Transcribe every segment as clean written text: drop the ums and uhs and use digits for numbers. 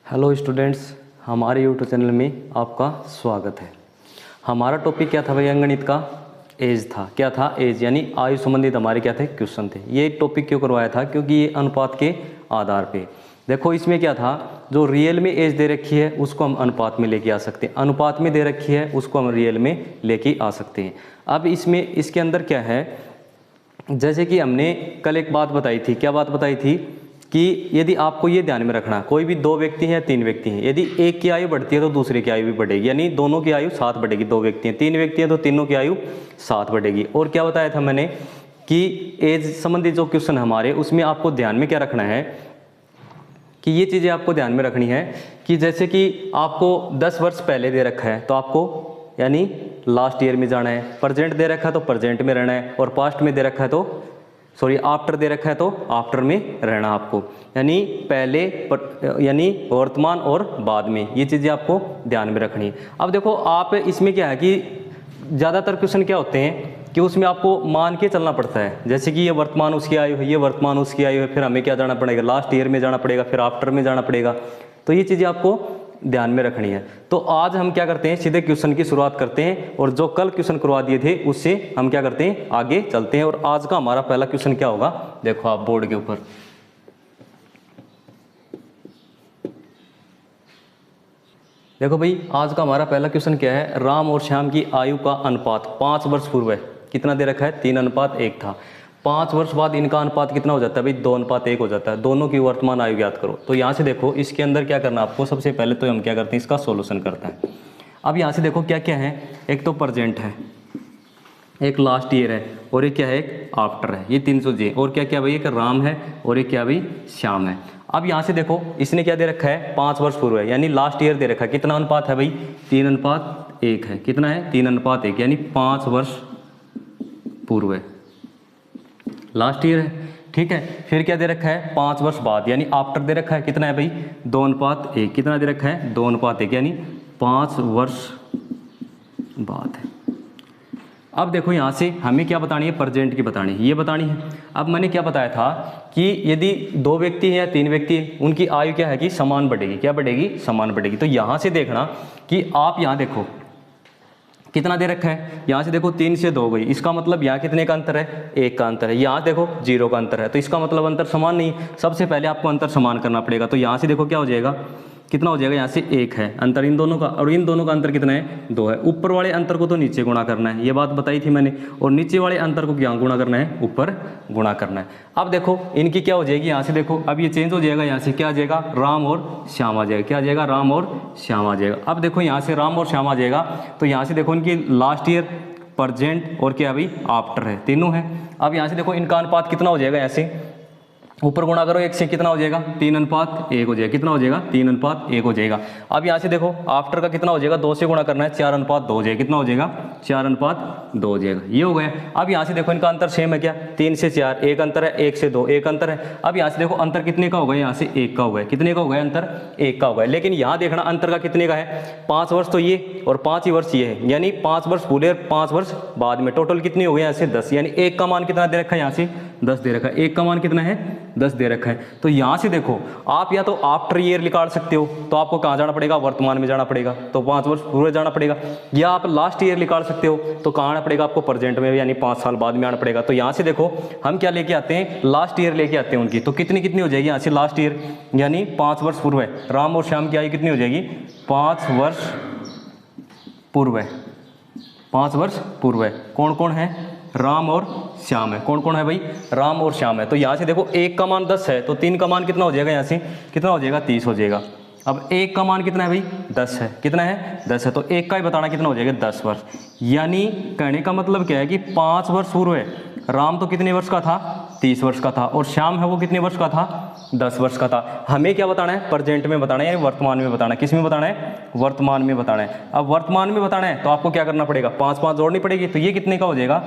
Hello students, हमारे YouTube channel में आपका स्वागत है। हमारा टॉपिक क्या था भैया? गणित का एज था। क्या था? एज, यानी आयु संबंधित हमारे क्या थे? क्वेश्चन थे। ये टॉपिक क्यों करवाया था? क्योंकि ये अनुपात के आधार पे, देखो इसमें क्या था, जो रियल में एज दे रखी है उसको हम अनुपात में लेके आ सकते हैं, अनुपात में दे रखी है उसको हम रियल में लेके आ सकते हैं। अब इसमें इसके अंदर क्या है, जैसे कि हमने कल एक बात बताई थी। क्या बात बताई थी? कि यदि आपको ये ध्यान में रखना, कोई भी दो व्यक्ति हैं या तीन व्यक्ति हैं, यदि एक की आयु बढ़ती है तो दूसरे की आयु भी बढ़ेगी, यानी दोनों की आयु 7 बढ़ेगी। दो व्यक्ति हैं, तीन व्यक्ति हैं तो तीनों की आयु 7 बढ़ेगी। और क्या बताया था मैंने कि एज संबंधित जो क्वेश्चन हमारे, उसमें आपको ध्यान में क्या रखना है कि ये चीज़ें आपको ध्यान में रखनी है कि जैसे कि आपको 10 वर्ष पहले दे रखा है तो आपको यानी लास्ट ईयर में जाना है, प्रेजेंट दे रखा है तो प्रेजेंट में रहना है, और पास्ट में दे रखा है तो आफ्टर दे रखा है तो आफ्टर में रहना आपको, यानी पहले यानी वर्तमान और बाद में। ये चीज़ें आपको ध्यान में रखनी है। अब देखो आप इसमें क्या है कि ज़्यादातर क्वेश्चन क्या होते हैं कि उसमें आपको मान के चलना पड़ता है। जैसे कि ये वर्तमान उसकी आयु है, ये वर्तमान उसकी आयु है, फिर हमें क्या जाना पड़ेगा? लास्ट ईयर में जाना पड़ेगा, फिर आफ्टर में जाना पड़ेगा। तो ये चीज़ें आपको ध्यान में रखनी है। तो आज हम क्या करते हैं, सीधे क्वेश्चन की शुरुआत करते हैं, और जो कल क्वेश्चन करवा दिए थे उससे हम क्या करते हैं, आगे चलते हैं। और आज का हमारा पहला क्वेश्चन क्या होगा, देखो आप बोर्ड के ऊपर, देखो भाई आज का हमारा पहला क्वेश्चन क्या है? राम और श्याम की आयु का अनुपात 5 वर्ष पूर्व है। कितना दे रखा है? 3:1 था। 5 वर्ष बाद इनका अनुपात कितना हो जाता है भाई? 2:1 हो जाता है। दोनों की वर्तमान आयु ज्ञात करो। तो यहाँ से देखो इसके अंदर क्या करना आपको, सबसे पहले तो हम क्या करते हैं, इसका सोल्यूशन करते हैं। अब यहाँ से देखो क्या क्या है, एक तो प्रेजेंट है, एक लास्ट ईयर है, और एक क्या है, एक आफ्टर है। ये 300 जे, और क्या क्या भाई, एक राम है और एक क्या भाई, श्याम है। अब यहाँ से देखो इसने क्या दे रखा है? 5 वर्ष पूर्व है, यानी लास्ट ईयर दे रखा है। कितना अनुपात है भाई? 3:1 है। कितना है? 3:1, यानी 5 वर्ष पूर्व है, लास्ट ईयर है। ठीक है, फिर क्या दे रखा है? 5 वर्ष बाद, यानी आफ्टर दे रखा है। कितना है भाई? 2:1। कितना दे रखा है? 2:1, यानी 5 वर्ष बाद है। अब देखो यहाँ से हमें क्या बतानी है? प्रेजेंट की बतानी है, ये बतानी है। अब मैंने क्या बताया था कि यदि दो व्यक्ति हैं या तीन व्यक्ति हैं, उनकी आयु क्या है कि समान बढ़ेगी। क्या बढ़ेगी? समान बढ़ेगी। तो यहाँ से देखना कि आप यहाँ देखो कितना दे रखा है, यहाँ से देखो 3 से 2 गई, इसका मतलब यहाँ कितने का अंतर है? 1 का अंतर है। यहाँ देखो 0 का अंतर है, तो इसका मतलब अंतर समान नहीं। सबसे पहले आपको अंतर समान करना पड़ेगा। तो यहाँ से देखो क्या हो जाएगा, कितना हो जाएगा? यहाँ से 1 है अंतर इन दोनों का, और इन दोनों का अंतर कितना है? 2 है। ऊपर वाले अंतर को तो नीचे गुणा करना है, ये बात बताई थी मैंने, और नीचे वाले अंतर को क्या गुणा करना है? ऊपर गुणा करना है। अब देखो इनकी क्या हो जाएगी, यहाँ से देखो अब ये चेंज हो जाएगा, यहाँ से क्या आ जाएगा? राम और श्याम आ जाएगा। क्या आ जाएगा? राम और श्याम आ जाएगा। अब देखो यहाँ से राम और श्याम आ जाएगा, तो यहाँ से देखो इनकी लास्ट ईयर, प्रेजेंट और क्या अभी आफ्टर है, तीनों है। अब यहाँ से देखो इनका अनुपात कितना हो जाएगा? यहाँ से ऊपर गुणा करो 1 से, कितना हो जाएगा? 3:1 हो जाएगा। कितना हो जाएगा? 3:1 हो जाएगा। अब यहाँ से देखो आफ्टर का कितना हो जाएगा? 2 से गुणा करना है, 4:2 हो जाएगा। कितना हो जाएगा? 4:2 हो जाएगा। ये हो गया। अब यहाँ से देखो इनका अंतर सेम है क्या? 3 से 4 1 अंतर है, 1 से 2 1 अंतर है। अब यहाँ से देखो अंतर कितने का हो गया? यहाँ से 1 का हो गया। कितने का हो गया अंतर? 1 का हो गया। लेकिन यहाँ देखना अंतर का कितने का है? 5 वर्ष तो ये और 5 ही वर्ष ये है, यानी 5 वर्ष पूरे और 5 वर्ष बाद में, टोटल कितने हो गए? यहाँ से 10, यानी 1 का मान कितना दे रखा है? यहाँ से 10 दे रखा है। 1 का मान कितना है? 10 दे रखा है। तो यहाँ से देखो आप या तो आफ्टर ईयर निकाल सकते हो, तो आपको कहाँ जाना पड़ेगा? वर्तमान में जाना पड़ेगा, तो 5 वर्ष पूर्व जाना पड़ेगा। या आप लास्ट ईयर निकाल सकते हो, तो कहाँ आना पड़ेगा? आपको प्रेजेंट में, यानी 5 साल बाद में आना पड़ेगा। तो यहाँ से देखो हम क्या लेके आते हैं? लास्ट ईयर लेके आते हैं उनकी। तो कितनी कितनी हो जाएगी यहाँ से? लास्ट ईयर यानी 5 वर्ष पूर्व है। राम और श्याम की आयु कितनी हो जाएगी? 5 वर्ष पूर्व है। 5 वर्ष पूर्व है। कौन कौन है? राम और श्याम है। कौन कौन है भाई? राम और श्याम है। तो यहाँ से देखो 1 का मान 10 है, तो 3 का मान कितना हो जाएगा? यहाँ से कितना हो जाएगा? 30 हो जाएगा। अब 1 का मान कितना है भाई? 10 है। कितना है? 10 है। तो 1 का ही बताना कितना हो जाएगा? 10 वर्ष। यानी कहने का मतलब क्या है कि 5 वर्ष पूर्व है। राम तो कितने वर्ष का था? 30 वर्ष का था, और श्याम है वो कितने वर्ष का था? 10 वर्ष का था। हमें क्या बताना है? प्रेजेंट में बताना है, यानी वर्तमान में बताना है। किस में बताना है? वर्तमान में बताना है। अब वर्तमान में बताना है तो आपको क्या करना पड़ेगा? 5 जोड़नी पड़ेगी। तो ये कितने का हो जाएगा?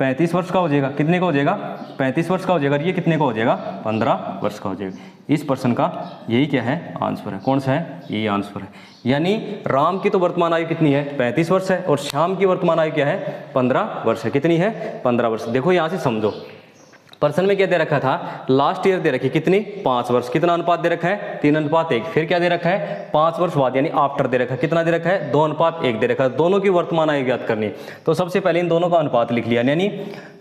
35 वर्ष का हो जाएगा। कितने का हो जाएगा? 35 वर्ष का हो जाएगा। ये कितने का हो जाएगा? 15 वर्ष का हो जाएगा। इस प्रश्न का यही क्या है? आंसर है। कौन सा है? यही आंसर है। यानी राम की तो वर्तमान आयु कितनी है? 35 वर्ष है, और श्याम की वर्तमान आयु क्या है? 15 वर्ष है। कितनी है? 15 वर्ष। देखो यहाँ से समझो, पर्सन में क्या दे रखा था, लास्ट ईयर दे रखी कितनी, 5 वर्ष, कितना अनुपात दे रखा है, 3:1। फिर क्या दे रखा है, 5 वर्ष बाद यानी आफ्टर दे रखा है, कितना दे रखा है, 2:1 दे रखा है। दोनों की वर्तमान आयु ज्ञात करनी, तो सबसे पहले इन दोनों का अनुपात लिख लिया, यानी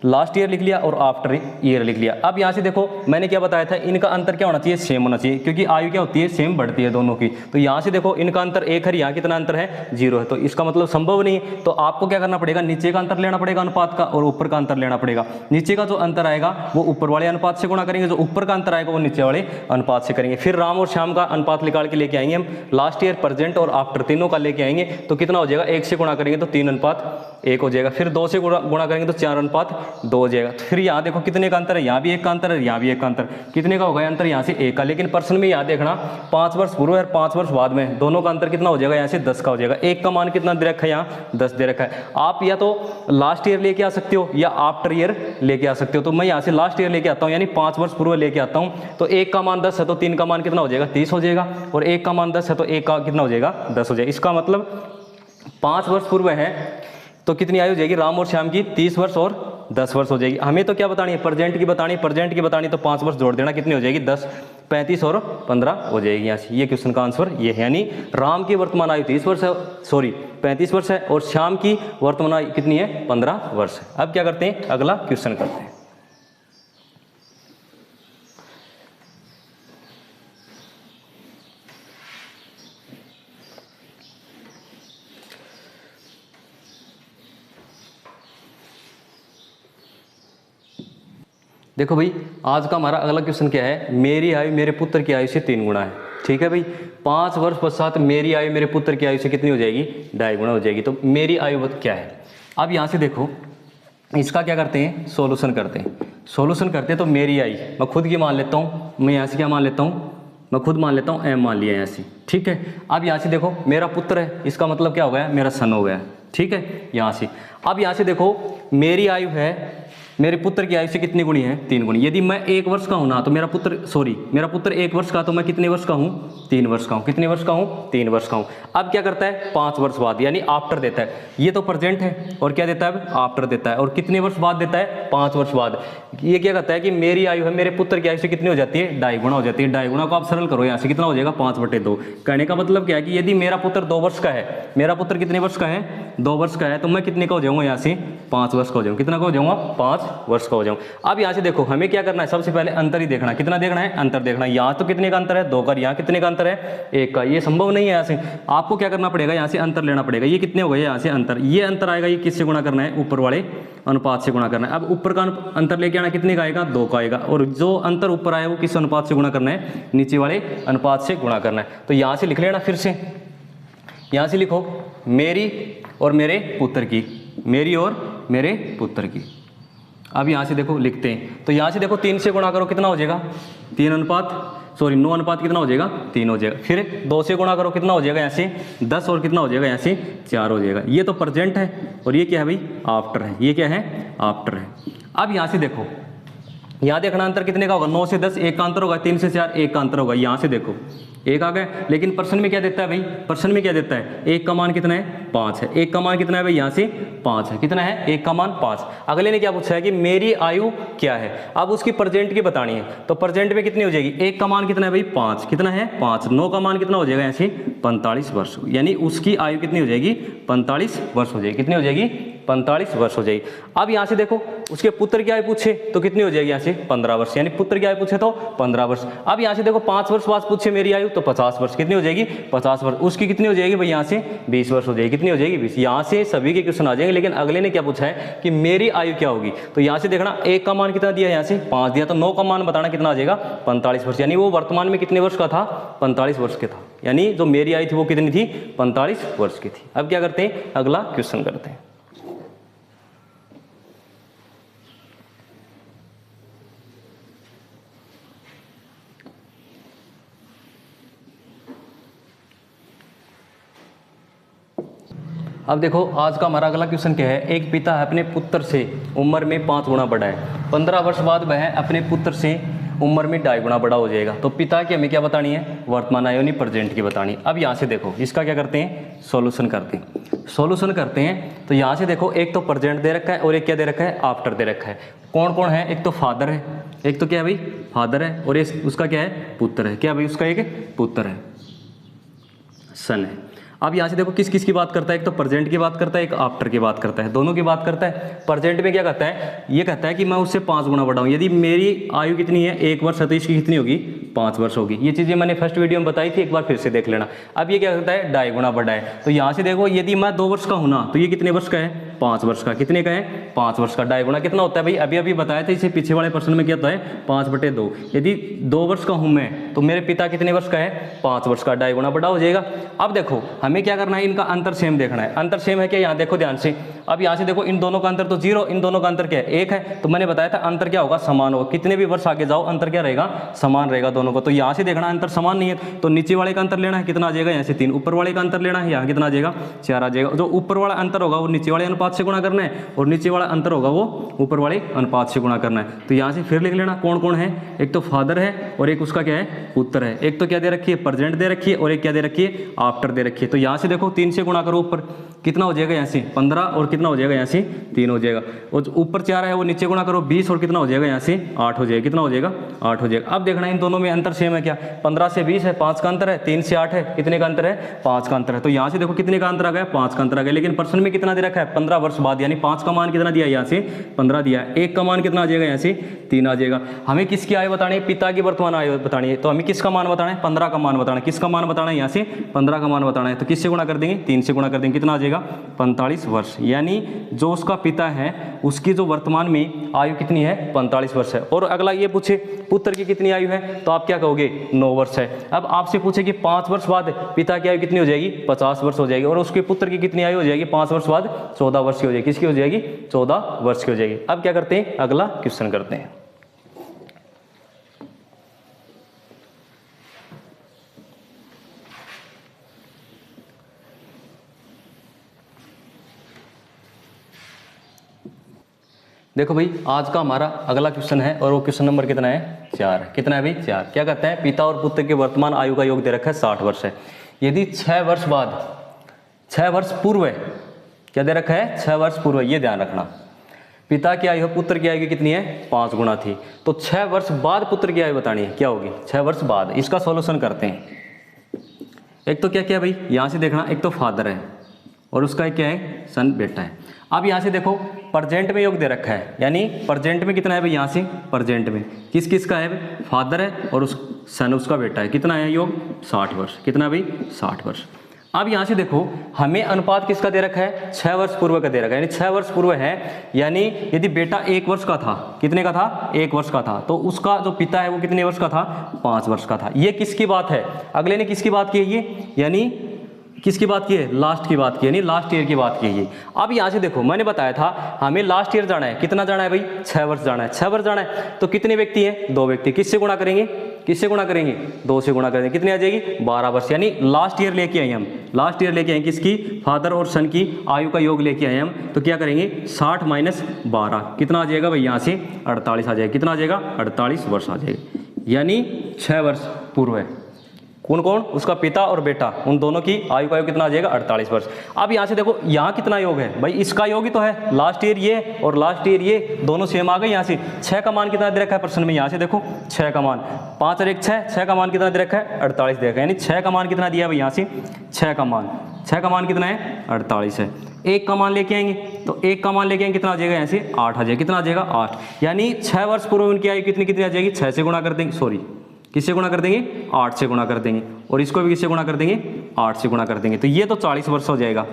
लास्ट ईयर लिख लिया और आफ्टर ईयर लिख लिया। अब यहाँ से देखो मैंने क्या बताया था, इनका अंतर क्या होना चाहिए, सेम होना चाहिए, क्योंकि आयु क्या होती है, सेम बढ़ती है दोनों की। तो यहाँ से देखो इनका अंतर 1 है, यहाँ कितना अंतर है, 0 है, तो इसका मतलब संभव नहीं। तो आपको क्या करना पड़ेगा, नीचे का अंतर लेना पड़ेगा अनुपात का और ऊपर का अंतर लेना पड़ेगा। नीचे का जो अंतर आएगा वो ऊपर वाले अनुपात से गुणा करेंगे, जो ऊपर का अंतर आएगा वो नीचे वाले अनुपात से करेंगे। फिर राम और श्याम का अनुपात निकाल के लेके आएंगे हम, लास्ट ईयर, प्रेजेंट और आफ्टर तीनों का लेके आएंगे, तो कितना हो जाएगा, 1 से गुणा करेंगे तो 3:1 हो जाएगा। फिर 2 से गुणा करेंगे तो 4:2 हो जाएगा। फिर यहाँ देखो कितने का अंतर है, यहाँ भी 1 का अंतर है, यहाँ भी 1 का अंतर, कितने का होगा अंतर, यहाँ से 1 का। लेकिन पर्सन में यहाँ देखना 5 वर्ष पूर्व और 5 वर्ष बाद में, दोनों का अंतर कितना हो जाएगा, यहाँ से 10 का हो जाएगा। 1 का मान कितना दे रखा है, यहाँ 10 दे रखा है। आप या तो लास्ट ईयर लेके आ सकते हो या आफ्टर ईयर लेके आ सकते हो। तो मैं यहाँ से लास्ट ईयर लेके आता हूँ, यानी 5 वर्ष पूर्व लेके आता हूँ। तो 1 का मान 10 है तो 3 का मान कितना हो जाएगा, 30 हो जाएगा, और 1 का मान 10 है तो 1 का कितना हो जाएगा, 10 हो जाएगा। इसका मतलब 5 वर्ष पूर्व है तो कितनी आयु हो जाएगी, राम और श्याम की 30 वर्ष और 10 वर्ष हो जाएगी। हमें तो क्या बतानी है, प्रेजेंट की बतानी, तो 5 वर्ष जोड़ देना, कितनी हो जाएगी, 10, 35 और 15 हो जाएगी। यहाँ से ये क्वेश्चन का आंसर ये है, यानी राम की वर्तमान आयु 30 वर्ष है, 35 वर्ष है, और श्याम की वर्तमान आयु कितनी है, 15 वर्ष है। अब क्या करते हैं, अगला क्वेश्चन करते हैं। देखो भाई, आज का हमारा अगला क्वेश्चन क्या है, मेरी आयु मेरे पुत्र की आयु से 3 गुना है। ठीक है भाई, 5 वर्ष पश्चात मेरी आयु मेरे पुत्र की आयु से कितनी हो जाएगी, 2.5 गुना हो जाएगी। तो मेरी आयु क्या है, अब यहाँ से देखो इसका क्या करते हैं, सॉल्यूशन करते हैं। तो मेरी आयु मैं खुद की मान लेता हूँ, मैं यहाँ से क्या मान लेता हूँ, मैं खुद मान लेता हूँ, एम मान लिया यहाँ से। ठीक है, अब यहाँ से देखो मेरा पुत्र है, इसका मतलब क्या हो गया, मेरा सन हो गया। ठीक है, यहाँ से अब यहाँ से देखो मेरी आयु है मेरे पुत्र की आयु से कितनी गुणी है, 3 गुणी। यदि मैं 1 वर्ष का हूं ना तो मेरा पुत्र 1 वर्ष का, तो मैं कितने वर्ष का हूं, 3 वर्ष का हूं। कितने वर्ष का हूं, 3 वर्ष का हूं। अब क्या करता है, 5 वर्ष बाद यानी आफ्टर देता है। ये तो प्रेजेंट है और क्या देता है, आफ्टर देता है। और कितने वर्ष बाद देता है, 5 वर्ष बाद। ये क्या कहता है कि मेरी आयु है मेरे पुत्र की आयु से कितनी हो जाती है, 2.5 गुना हो जाती है। 2.5 गुना को आप सरल करो, यहाँ से कितना हो जाएगा, 5/2। कहने का मतलब क्या है कि यदि मेरा पुत्र 2 वर्ष का है, मेरा पुत्र कितने वर्ष का है, 2 वर्ष का है, तो मैं कितने का हो जाऊंगा, यहाँ से 5 वर्ष का हो जाऊंगा। कितना का हो जाऊंगा, 5 वर्ष का हो जाऊंगा। अब यहाँ से देखो हमें क्या करना है, सबसे पहले अंतर ही देखना है। कितना देखना है, अंतर देखना है। यहाँ तो कितने का अंतर है, 2 का, यहाँ कितने का अंतर है, 1 का। ये संभव नहीं है, यहाँ से आपको क्या करना पड़ेगा, यहाँ से अंतर लेना पड़ेगा। ये कितने हो गए, यहाँ से अंतर, ये अंतर आएगा, ये किससे गुणा करना है, ऊपर वाले अनुपात से गुणा करना है। अब ऊपर का अंतर लेके आना, कितने का आएगा, 2 का आएगा। और जो अंतर ऊपर आया वो किस अनुपात से गुणा करना है, नीचे वाले अनुपात से गुणा करना है। तो यहाँ से लिख लेना, फिर से यहाँ से लिखो मेरी और मेरे पुत्र की, मेरी और मेरे पुत्र की। अब यहाँ से देखो लिखते हैं, तो यहाँ से देखो 3 से गुणा करो, कितना हो जाएगा, 9 अनुपात कितना हो जाएगा, 3 हो जाएगा। फिर 2 से गुणा करो, कितना हो जाएगा, यहाँ से 10, और कितना हो जाएगा, यहाँ से 4 हो जाएगा। ये तो प्रेजेंट है और ये क्या है भाई, आफ्टर है। ये क्या है, आफ्टर है। अब यहाँ से देखो, यहाँ देखना अंतर कितने का होगा, 9 से 10 1 का अंतर होगा, 3 से 4 1 का अंतर होगा। यहाँ से देखो 1 आ गया, लेकिन पर्सन में क्या देता है भाई, पर्सन में क्या देता है, 1 का मान कितना है, 5 है। 1 का मान कितना है भाई, यहाँ से 5 है। कितना है, 1 का मान 5। अगले ने क्या पूछा है कि मेरी आयु क्या है, अब उसकी प्रेजेंट की बतानी है। तो प्रेजेंट में कितनी हो जाएगी, 1 का मान कितना है भाई, 5। कितना है, 5। 9 का मान कितना हो जाएगा, यहाँ से 45 वर्ष, यानी उसकी आयु कितनी हो जाएगी, 45 वर्ष हो जाएगी। कितनी हो जाएगी, 45 वर्ष हो जाएगी। अब यहाँ से देखो उसके पुत्र की आयु पूछे तो कितनी हो जाएगी, यहाँ से 15 वर्ष, यानी पुत्र की आयु पूछे तो 15 वर्ष। अब यहाँ से देखो 5 वर्ष बाद पूछे मेरी आयु, तो 50 वर्ष। कितनी हो जाएगी, 50 वर्ष। उसकी कितनी हो जाएगी भाई, यहाँ से 20 वर्ष हो जाएगी। कितनी हो जाएगी, 20। यहाँ से सभी के क्वेश्चन आ जाएंगे, लेकिन अगले ने क्या पूछा है कि मेरी आयु क्या होगी। तो यहाँ से देखना 1 का मान कितना दिया है, यहाँ से 5 दिया, तो 9 का मान बताना कितना आ जाएगा, 45 वर्ष। यानी वो वर्तमान में कितने वर्ष का था, 45 वर्ष के था। यानी जो मेरी आयु थी वो कितनी थी, 45 वर्ष की थी। अब क्या करते हैं, अगला क्वेश्चन करते हैं। अब देखो आज का हमारा अगला क्वेश्चन क्या है, एक पिता अपने पुत्र से उम्र में 5 गुना बड़ा है, 15 वर्ष बाद वह अपने पुत्र से उम्र में 2.5 गुना बड़ा हो जाएगा। तो पिता की हमें क्या बतानी है, वर्तमान आयु यानी प्रेजेंट की बतानी है। अब यहाँ से देखो इसका क्या करते हैं, सॉल्यूशन करते हैं। तो यहाँ से देखो एक तो प्रेजेंट दे रखा है और एक क्या दे रखा है, आफ्टर दे रखा है। कौन कौन है, एक तो फादर है, एक तो क्या है भाई फादर है, और एक उसका क्या है पुत्र है, क्या भाई उसका एक पुत्र है, सन है। अब यहाँ से देखो किस किस की बात करता है, एक तो प्रेजेंट की बात करता है, एक आफ्टर की बात करता है, दोनों की बात करता है। प्रेजेंट में क्या कहता है, ये कहता है कि मैं उससे 5 गुना बड़ा हूँ। यदि मेरी आयु कितनी है 1 वर्ष है तो इसकी कितनी होगी 5 वर्ष होगी। ये चीज़ें मैंने फर्स्ट वीडियो में बताई थी, एक बार फिर से देख लेना। अब ये क्या करता है 2.5 गुना बड़ा है, तो यहाँ से देखो यदि मैं 2 वर्ष का हूँ ना तो ये कितने वर्ष का है 5 वर्ष का, कितने का है 5 वर्ष का। 2.5 गुना कितना होता है भाई, अभी अभी बताया था इसे पीछे वाले प्रश्न में क्या होता है 5/2। यदि 2 वर्ष का हूँ मैं तो मेरे पिता कितने वर्ष का है 5 वर्ष का, 2.5 गुना बड़ा हो जाएगा। अब देखो हमें क्या करना है, इनका अंतर सेम देखना है। अंतर सेम है क्या, यहाँ देखो ध्यान से। अब यहाँ से देखो इन दोनों का अंतर तो 0, इन दोनों का अंतर क्या है 1 है, तो मैंने बताया था अंतर क्या होगा समान होगा। कितने भी वर्ष आगे जाओ अंतर क्या रहेगा समान रहेगा दोनों को। तो यहाँ से देखना अंतर समान नहीं है तो नीचे वाले का अंतर लेना है, कितना आ जाएगा यहाँ से 3, ऊपर वाले का अंतर लेना है, यहाँ कितना आ जाएगा 4 आ जाएगा। जो ऊपर वाला अंतर होगा वो नीचे वाले अनुपात से गुणा करना है, और नीचे वाला अंतर होगा वो ऊपर वाले अनुपात से गुणा करना है। तो यहाँ से फिर लिख लेना कौन कौन है, एक तो फादर है और एक उसका क्या है पुत्र है। एक तो क्या दे रखी है प्रेजेंट दे रखी है, और एक क्या दे रखी है आफ्टर दे रखी है। तो यहाँ से देखो 3 से गुणा करो ऊपर, कितना हो जाएगा यहाँ से 15, और कितना हो जाएगा यहाँ से 3 हो जाएगा। और जो ऊपर 4 है वो नीचे गुणा करो 20, और कितना हो जाएगा यहाँ से 8 हो जाएगा। कितना हो जाएगा 8 हो जाएगा। अब देखना इन दोनों में अंतर सेम है क्या, 15 से 20 है 5 का अंतर है, 3 से 8 है कितने का अंतर है 5 का अंतर है। तो यहाँ से देखो कितने का अंतर आ गया 5 का अंतर आ गया। लेकिन प्रश्न में कितना दे रखा है 15 वर्ष बाद, यानी 5 का मान कितना दिया यहाँ से 15 दिया है, 1 का मान कितना आ जाएगा यहाँ से 3 आ जाएगा। हमें किसकी आयु बतानी है, पिता की वर्तमान आयु बतानी है। तो हमें किसका मान बताना है 15 का मान बताना है। किसका मान बताना है यहाँ से 15 का मान बताना है। तो किससे गुणा कर देंगे 3 से गुणा कर देंगे, कितना आ जाएगा 45 वर्ष। यानी जो उसका पिता है उसकी जो वर्तमान में आयु कितनी है 45 वर्ष है। और अगला ये पूछे पुत्र की कितनी आयु है, तो आप क्या कहोगे 9 वर्ष है। अब आपसे पूछे कि 5 वर्ष बाद पिता की आयु कितनी हो जाएगी 50 वर्ष हो जाएगी, और उसके पुत्र की कितनी आयु हो जाएगी 5 वर्ष बाद 14 वर्ष की हो जाएगी। किसकी हो जाएगी 14 वर्ष की हो जाएगी। अब क्या करते हैं अगला क्वेश्चन करते हैं। देखो भाई आज का हमारा अगला क्वेश्चन है, और वो क्वेश्चन नंबर कितना है 4। कितना है भाई 4। क्या कहते हैं पिता और पुत्र के वर्तमान आयु का योग दे रखा है 60 वर्ष है। यदि 6 वर्ष बाद 6 वर्ष पूर्व है, क्या दे रखा है 6 वर्ष पूर्व, ये ध्यान रखना। पिता की आयु पुत्र की आयु कितनी है 5 गुना थी, तो 6 वर्ष बाद पुत्र की आयु बतानी है, क्या होगी 6 वर्ष बाद। इसका सॉल्यूशन करते हैं। एक तो क्या क्या भाई यहाँ से देखना, एक तो फादर है और उसका क्या है सन बेटा है। अब यहाँ से देखो प्रेजेंट में योग दे रखा है, यानी प्रेजेंट में कितना है भाई यहाँ से प्रेजेंट में किस किस का है फादर है और उस सन उसका बेटा है। कितना है योग 60 वर्ष। कितना भाई 60 वर्ष। अब यहाँ से देखो हमें अनुपात किसका दे रखा है 6 वर्ष पूर्व का दे रखा है, यानी 6 वर्ष पूर्व है। यानी यदि बेटा 1 वर्ष का था, कितने का था 1 वर्ष का था, तो उसका जो पिता है वो कितने वर्ष का था 5 वर्ष का था। ये किसकी बात है, अगले ने किसकी बात की है ये, यानी किसकी बात की है लास्ट की बात की, यानी लास्ट ईयर की बात की है। अब यहाँ से देखो मैंने बताया था हमें लास्ट ईयर जाना है, कितना जाना है भाई 6 वर्ष जाना है। 6 वर्ष जाना है तो कितने व्यक्ति हैं 2 व्यक्ति। किससे गुणा करेंगे, किससे गुणा करेंगे 2 से गुणा करेंगे, कितनी आ जाएगी 12 वर्ष। यानी लास्ट ईयर लेके आए हम, लास्ट ईयर लेके आए किसकी फादर और सन की आयु का योग लेके आए हम। तो क्या करेंगे 60 माइनस 12 कितना आ जाएगा भाई यहाँ से 48 आ जाएगा। कितना आ जाएगा 48 वर्ष आ जाएगा। यानी 6 वर्ष पूर्व है कौन कौन उसका पिता और बेटा, उन दोनों की आयु का योग कितना आ जाएगा 48 वर्ष। अब यहाँ से देखो यहाँ कितना योग है भाई, इसका योग ही तो है लास्ट ईयर ये और लास्ट ईयर ये दोनों सेम आ गए। यहाँ से 6 का मान कितना दे रखा है प्रश्न में, यहाँ से देखो 6 का मान 5 और 1 6, 6 का मान कितना दे रखा है 48 दे रखा है। यानी 6 का मान कितना दिया है भाई यहाँ से 6 का मान कितना है 48 है। 1 का मान लेके आएंगे तो 1 का मान लेके आएंगे कितना आ जाएगा यहाँ से 8 आ जाएगा। कितना आ जाएगा 8। यानी 6 वर्ष पूर्व उनकी आयु कितनी आ जाएगी 6 से गुणा कर देंगे, सॉरी किससे गुणा कर देंगे 8 से गुणा कर देंगे, और इसको भी किससे गुणा कर देंगे 8 से गुणा कर देंगे। तो ये तो 40 वर्ष हो जाएगा।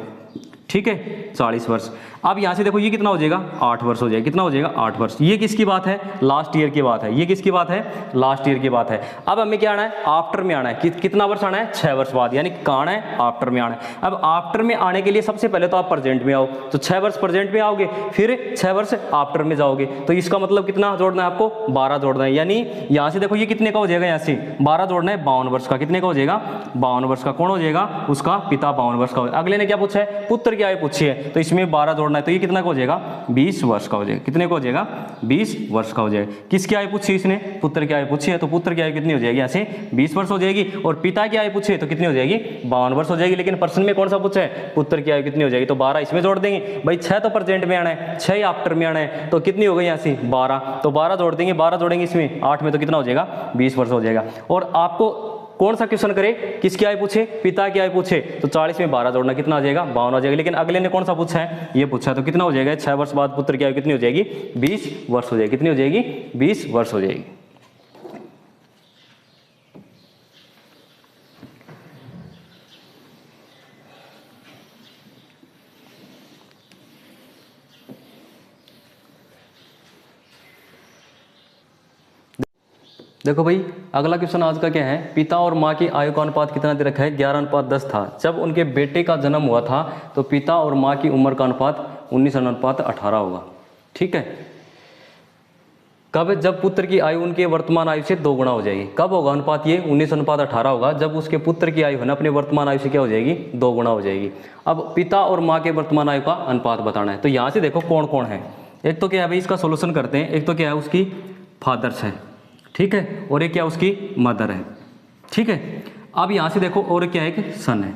ठीक है 40 वर्ष। अब यहाँ से देखो ये कितना हो जाएगा 8 वर्ष हो जाएगा। कितना हो जाएगा 8 वर्ष। ये किसकी बात है लास्ट ईयर की बात है, ये किसकी बात है लास्ट ईयर की बात है। अब हमें क्या आना है आफ्टर में आना है। कितना वर्ष आना है 6 वर्ष बाद, यानी कहाँ आना है आफ्टर में आना है। अब आफ्टर में आने के लिए सबसे पहले तो आप प्रेजेंट में आओ, तो 6 वर्ष प्रेजेंट में आओगे, फिर 6 वर्ष आफ्टर में जाओगे। तो इसका मतलब कितना जोड़ना है आपको 12 जोड़ना है। यानी यहाँ से देखो ये कितने का हो जाएगा, यहाँ से 12 जोड़ना है 52 वर्ष का। कितने का हो जाएगा 52 वर्ष का। कौन हो जाएगा उसका पिता 52 वर्ष का हो। अगले ने क्या पूछा है पुत्र की की आयु पूछी है तो इसमें 12 जोड़ना है, तो ये कितना का हो जाएगा 20 वर्ष का हो जाएगा। कितने का हो जाएगा 20 वर्ष का हो जाएगा। किसकी आयु पूछी इसने, पुत्र की आयु पूछी है, तो पुत्र की आयु कितनी हो जाएगी यहाँ से 20 वर्ष हो जाएगी। और पिता की आयु पूछी है तो कितनी हो जाएगी 52 वर्ष हो जाएगी। लेकिन प्रश्न में कौन सा पूछा है, पुत्र की आयु कितनी हो जाएगी, तो 12 इसमें जोड़ देंगे भाई। 6 तो प्रेजेंट में आना है, 6 आफ्टर में आना है, तो कितनी हो गई यहाँ से 12, तो 12 जोड़ देंगे, 12 जोड़ेंगे इसमें 8 में, तो कितना हो जाएगा 20 वर्ष हो जाएगा। और आपको कौन सा क्वेश्चन करे, किसकी आयु पूछे, पिता की आयु पूछे, तो 40 में 12 जोड़ना कितना आ जाएगा 52 आ जाएगा। लेकिन अगले ने कौन सा पूछा है, ये पूछा है, तो कितना हो जाएगा 6 वर्ष बाद पुत्र की आयु कितनी हो जाएगी 20 वर्ष हो जाएगी। कितनी हो जाएगी 20 वर्ष हो जाएगी। देखो भाई अगला क्वेश्चन आज का क्या है, पिता और माँ की आयु का अनुपात कितना दे रखा है 11:10 था। जब उनके बेटे का जन्म हुआ था तो पिता और माँ की उम्र का अनुपात 19:18 होगा। ठीक है, कब, जब पुत्र की आयु उनके वर्तमान आयु से 2 गुना हो जाएगी। कब होगा अनुपात, ये 19:18 होगा जब उसके पुत्र की आयु है ना अपने वर्तमान आयु से क्या हो जाएगी 2 गुना हो जाएगी। अब पिता और माँ के वर्तमान आयु का अनुपात बताना है, तो यहाँ से देखो कौन कौन है। एक तो क्या है भाई, इसका सोल्यूशन करते हैं। एक तो क्या है उसकी फादर्स है, ठीक है, और एक क्या उसकी मदर है। ठीक है, अब यहाँ से देखो और क्या है कि सन है।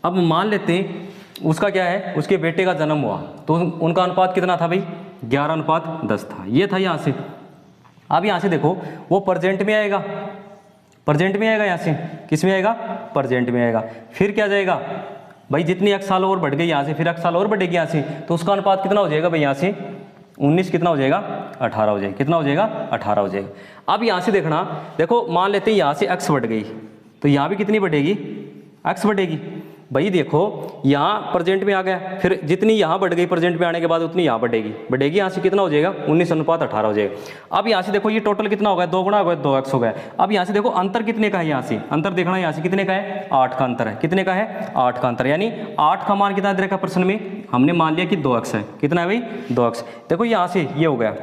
अब मान लेते हैं उसका क्या है, उसके बेटे का जन्म हुआ तो उनका अनुपात कितना था भाई 11:10 था, ये था यहाँ से। अब यहाँ से देखो वो प्रेजेंट में आएगा, प्रेजेंट में आएगा, यहाँ से किस में आएगा प्रेजेंट में आएगा। फिर क्या जाएगा भाई, जितनी एक साल और बढ़ गई यहाँ से, फिर एक साल और बढ़ेगी यहाँ से, तो उसका अनुपात कितना हो जाएगा भाई यहाँ से 19 कितना हो जाएगा 18 हो जाएगा। कितना हो जाएगा 18 हो जाएगा। अब यहाँ से देखना, देखो मान लेते हैं यहाँ से x बढ़ गई तो यहाँ भी कितनी बढ़ेगी x बढ़ेगी। भाई देखो यहाँ प्रेजेंट में आ गया, फिर जितनी यहाँ बढ़ गई प्रेजेंट में आने के बाद उतनी यहाँ बढ़ेगी यहाँ से कितना हो जाएगा 19:18 हो जाएगा। अब यहाँ से देखो ये टोटल कितना हो गया 2 गुना हो गया 2x हो गया। अब यहाँ से देखो अंतर कितने का है, यहाँ से अंतर देखना, यहाँ से कितने का है 8 का अंतर है। कितने का है 8 का अंतर, यानी 8 का मान कितना दे रखा प्रश्न में, हमने मान लिया कि 2x है। कितना है भाई 2x। देखो यहाँ से ये हो गया,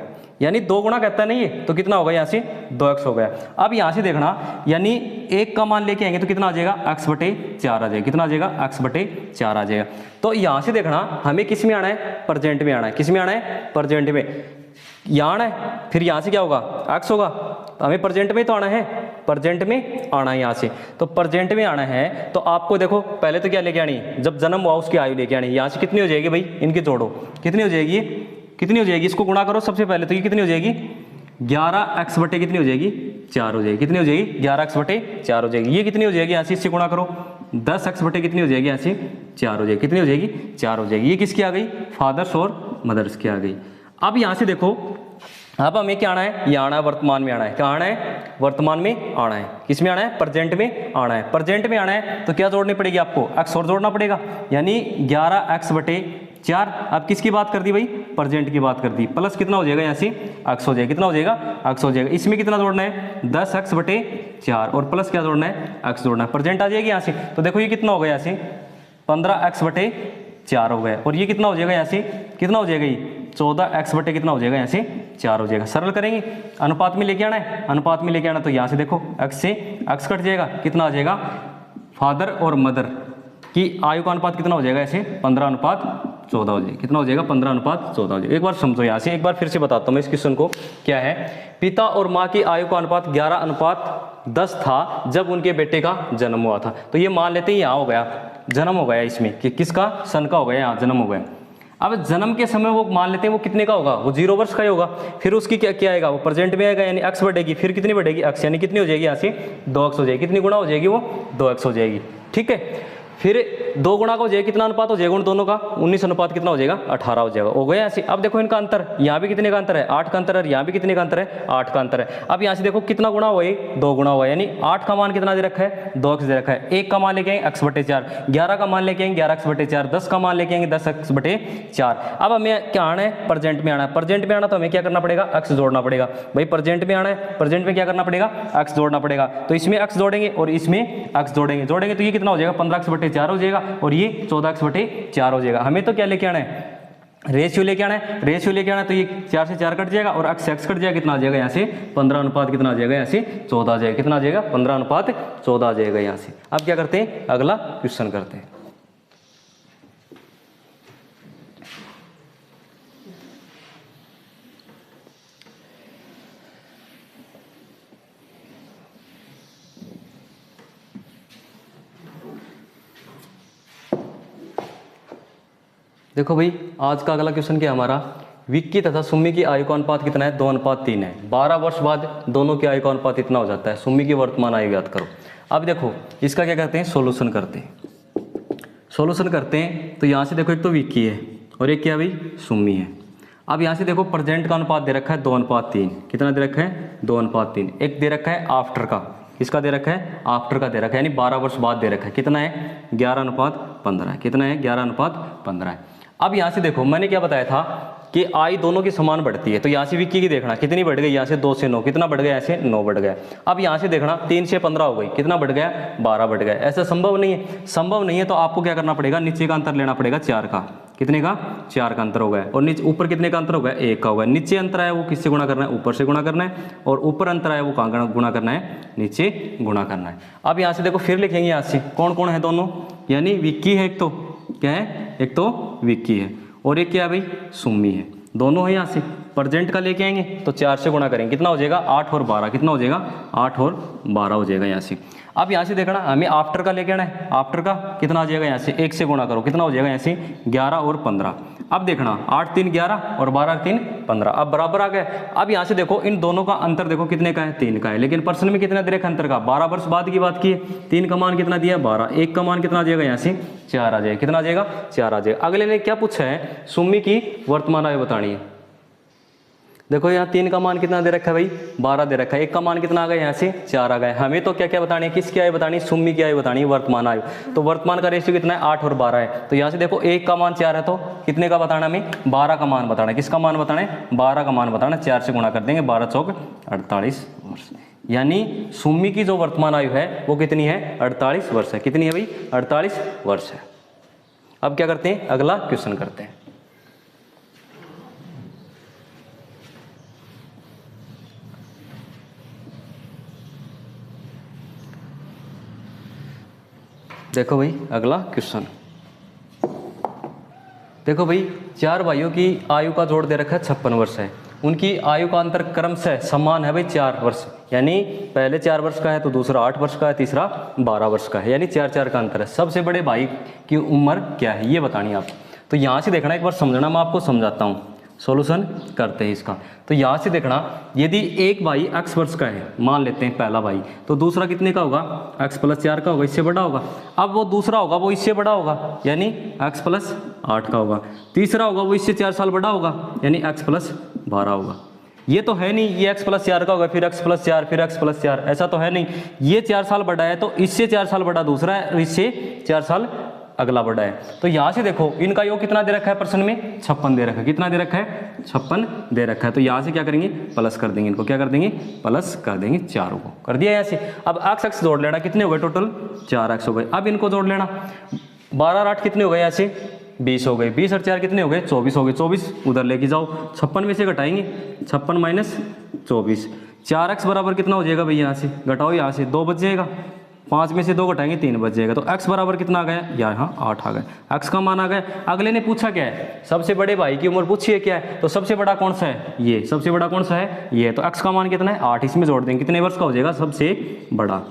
यानी 2 गुना कहता नहीं है तो कितना होगा यहाँ से 2x हो गया। अब यहाँ से देखना, यानी 1 का मान लेके आएंगे तो कितना आ जाएगा x/4 आ जाएगा। कितना आ जाएगा x/4 आ जाएगा। तो यहाँ से देखना हमें किस में आना है, प्रेजेंट में आना है। किस में आना है, प्रेजेंट में। यहाँ आना है, फिर यहाँ से क्या होगा x होगा, तो हमें प्रेजेंट में तो आना है, प्रेजेंट में आना है यहाँ से। तो प्रेजेंट में आना है तो आपको देखो पहले तो क्या लेके आनी है, जब जन्म हुआ उसकी आयु लेके आनी है। यहाँ से कितनी हो जाएगी भाई, इनकी जोड़ो, कितनी हो जाएगी, कितनी हो जाएगी, इसको गुणा करो सबसे पहले, तो ये कितनी हो जाएगी 11x/, कितनी हो जाएगी 4 हो जाएगी। कितनी हो जाएगी 11x/4 हो जाएगी। ये कितनी हो जाएगी यहाँ से, इससे गुणा करो 10x/, कितनी हो जाएगी यहाँ से 4 हो जाएगी। कितनी हो जाएगी 4 हो जाएगी। ये किसकी आ गई, फादर्स और मदर्स की आ गई। अब यहाँ से देखो, अब हमें क्या आना है, ये आना है वर्तमान में आना है। क्या आना है, वर्तमान में आना है। किस में आना है, प्रेजेंट में आना है। प्रेजेंट में आना है तो क्या जोड़नी पड़ेगी आपको, x और जोड़ना पड़ेगा, यानी 11x/4। अब किसकी बात कर दी भाई, प्रेजेंट की बात कर दी, प्लस कितना हो जाएगा यहाँ से x हो जाएगा। कितना हो जाएगा x हो जाएगा। इसमें कितना जोड़ना है 10x/4 और प्लस क्या जोड़ना है x जोड़ना है, प्रेजेंट आ जाएगी यहाँ से। तो देखो ये कितना हो गया यहाँ से 15x/4 हो गया। और ये कितना हो जाएगा यहाँ से, कितना हो जाएगा ये 14x/, कितना हो जाएगा यहाँ से 4 हो जाएगा। सरल करेंगे, अनुपात में लेके आना है, अनुपात में लेके आना, तो यहाँ से देखो x से x कट जाएगा, कितना आ जाएगा फादर और मदर की आयु का अनुपात कितना हो जाएगा ऐसे 15:14 हो जाएगा। कितना हो जाएगा 15:14 हो जाएगा। एक बार समझो यहाँ से, एक बार फिर से बताता हूँ मैं इस क्वेश्चन को। क्या है, पिता और माँ की आयु का अनुपात 11:10 था जब उनके बेटे का जन्म हुआ था। तो ये मान लेते हैं यहाँ हो गया, जन्म हो गया इसमें, कि किसका, सन का हो गया, यहाँ जन्म हो गया। अब जन्म के समय वो मान लेते हैं वो कितने का होगा, वो 0 वर्ष का ही होगा। फिर उसकी क्या आएगा, वो प्रेजेंट में आएगा, यानी x बढ़ेगी। फिर कितनी बढ़ेगी x, यानी कितनी हो जाएगी यहाँ से 2x हो जाएगी। कितनी गुना हो जाएगी, वो 2x हो जाएगी। ठीक है, फिर 2 गुणा का हो जाएगा, कितना अनुपात हो जाएगा उन दोनों का 19 अनुपात कितना हो जाएगा 18 हो जाएगा। हो गया ऐसे। अब देखो इनका अंतर, यहाँ भी कितने का अंतर है 8 का अंतर है, यहाँ भी कितने का अंतर है 8 का अंतर है। अब यहाँ से देखो कितना गुणा हुआ है 2 गुणा हुआ है, यानी 8 का मान कितना दे रखा है 2x दे रखा है। 1 का मान लेके आएंगे x/4, 11 का मान लेके आएंगे 11x/4, 10 का मान लेके आएंगे 10x/4। अब हमें क्या आना है, प्रेजेंट में आना है। प्रेजेंट में आना तो हमें क्या करना पड़ेगा, x जोड़ना पड़ेगा। भाई प्रेजेंट में आना है, प्रेजेंट में क्या करना पड़ेगा, x जोड़ना पड़ेगा। तो इसमें x जोड़ेंगे और इसमें x जोड़ेंगे तो ये कितना हो जाएगा 15x/4 हो जाएगा और ये 14x/4 हो जाएगा। हमें तो क्या लेके आना है, रेशियो लेके आना है। रेशियो लेके आना है तो ये 4 से 4 कट जाएगा और x से x कट जाएगा। कितना आ जाएगा यहाँ से 15 कितना आ जाएगा यहाँ से 14 आ जाएगा। कितना आ जाएगा 15:14 आ जाएगा यहाँ से। अब क्या करते हैं, अगला क्वेश्चन करते हैं। देखो भाई आज का अगला क्वेश्चन क्या है हमारा, विक्की तथा सुम्मी की आयु का अनुपात कितना है, 2:3 है। 12 वर्ष बाद दोनों की आयु का अनुपात इतना हो जाता है। सुम्मी की वर्तमान आयु याद करो। अब देखो इसका क्या करते हैं, सोल्यूशन करते हैं। सोल्यूशन करते हैं तो यहाँ से देखो एक तो विक्की है और एक क्या भाई, सुम्मी है। अब यहाँ से देखो प्रेजेंट का अनुपात दे रखा है 2:3। कितना दे रखा है, 2:3। एक दे रखा है आफ्टर का, किसका दे रखा है, आफ्टर का दे रखा है, यानी 12 वर्ष बाद दे रखा है। कितना है, 11:15। कितना है, 11:15 है। अब यहाँ से देखो मैंने क्या बताया था कि आई दोनों की समान बढ़ती है। तो यहाँ से विक्की की देखना कितनी बढ़ गई, यहाँ से 2 से 9 कितना बढ़ गया, ऐसे 9 बढ़ गया। अब यहाँ से देखना 3 से 15 हो गई, कितना बढ़ गया, 12 बढ़ गया। ऐसा संभव नहीं है, संभव नहीं है तो आपको क्या करना पड़ेगा, नीचे का अंतर लेना पड़ेगा 4 का। कितने का, 4 का अंतर हो गया। और नीचे ऊपर कितने का अंतर हो गया, 1 का हो गया। नीचे अंतर है वो किससे गुणा करना है, ऊपर से गुणा करना है। और ऊपर अंतर है वो कहाँ गुणा करना है, नीचे गुणा करना है। अब यहाँ से देखो फिर लिखेंगे, यहाँ से कौन कौन है दोनों, यानी विक्की है एक तो, क्या है, एक तो विक्की है और एक क्या है भाई, सुम्मी है। दोनों है यहाँ से प्रेजेंट का लेके आएंगे तो 4 से गुणा करेंगे, कितना हो जाएगा, 8 और 12। कितना हो जाएगा, 8 और 12 हो जाएगा यहाँ से। अब यहाँ से देखना हमें आफ्टर का लेके आना है। आफ्टर का कितना आ जाएगा, यहाँ से 1 से गुणा करो, कितना हो जाएगा यहाँ से, 11 और 15। अब देखना 8 3 11 और 12 3 15, अब बराबर आ गए। अब यहाँ से देखो इन दोनों का अंतर देखो कितने का है, 3 का है। लेकिन प्रश्न में कितना दे रखा अंतर का, 12 वर्ष बाद की बात की है। 3 का मान कितना दिया, 12। 1 का मान कितना आ जाएगा, यहाँ से 4 आ जाएगा। कितना आ जाएगा, 4 आ जाएगा। अगले ने क्या पूछा है, सुम्मी की वर्तमान आयु बतानी है। देखो यहाँ 3 का मान कितना दे रखा है भाई, 12 दे रखा है। 1 का मान कितना आ गया, यहाँ से 4 आ गए। हमें तो क्या क्या बतानी है, किसकी आयु बतानी है, सुम्मी की आयु बतानी है, वर्तमान आयु। तो वर्तमान का रेशियो कितना है, 8 और 12 है। तो यहाँ से देखो 1 का मान 4 है तो कितने का बताना, हमें 12 का मान बताना है। किसका मान बताना है, 12 का मान बताना। 4 से गुणा कर देंगे, 12 चौक 48 वर्ष। यानी सुम्मी की जो वर्तमान आयु है वो कितनी है, 48 वर्ष है। कितनी है भाई, 48 वर्ष है। अब क्या करते हैं, अगला क्वेश्चन करते हैं। देखो भाई अगला क्वेश्चन, देखो भाई 4 भाइयों की आयु का जोड़ दे रखा है 56 वर्ष है। उनकी आयु का अंतर क्रमशः समान है भाई 4 वर्ष, यानी पहले 4 वर्ष का है तो दूसरा 8 वर्ष का है, तीसरा 12 वर्ष का है, यानी 4 का अंतर है। सबसे बड़े भाई की उम्र क्या है ये बतानी है आप। तो यहाँ से देखना, एक बार समझना, मैं आपको समझाता हूँ। सॉल्यूशन करते हैं इसका। तो यहाँ से देखना, यदि एक भाई x वर्ष का है, मान लेते हैं पहला भाई, तो दूसरा कितने का होगा, x + 4 का होगा, इससे बड़ा होगा। अब वो दूसरा होगा वो इससे बड़ा होगा, यानी x + 8 का होगा। तीसरा होगा वो इससे 4 साल बड़ा होगा, यानी x + 12 होगा। ये तो है नहीं ये x + 4 का होगा, फिर x + 4, फिर x + 4, ऐसा तो है नहीं। ये 4 साल बड़ा है तो इससे 4 साल बड़ा दूसरा है, इससे 4 साल अगला बड़ा है। तो यहाँ से देखो इनका योग कितना दे रखा है प्रश्न में, 56 दे रखा है। कितना दे रखा है, 56 दे रखा है। तो यहाँ से क्या करेंगे, प्लस कर देंगे इनको। क्या कर देंगे, प्लस कर देंगे, चारों को कर दिया यहाँ से। अब x जोड़ लेना, कितने हो गए टोटल, 4x हो गए। अब इनको जोड़ लेना, 12 और 8 कितने हो गए, यहाँ से 20 हो गए। 20 और 4 कितने हो गए, 24 हो गए। 24 उधर लेके जाओ, 56 में से घटाएंगे, 56 - 24। 4x बराबर कितना हो जाएगा भाई, यहाँ से घटाओ, यहाँ से 2 बच जाएगा। 5 में से 2 घटाएंगे, 3 बच जाएगा। तो x बराबर कितना आ गया, यहाँ 8 आ गया। x का मान आ गया। अगले ने पूछा क्या है, सबसे बड़े भाई की उम्र पूछी है क्या है, तो सबसे बड़ा कौन सा है, ये सबसे बड़ा कौन सा है, ये। तो x का मान कितना है, 8। इसमें जोड़ देंगे, कितने वर्ष का हो जाएगा, सबसे बड़ा।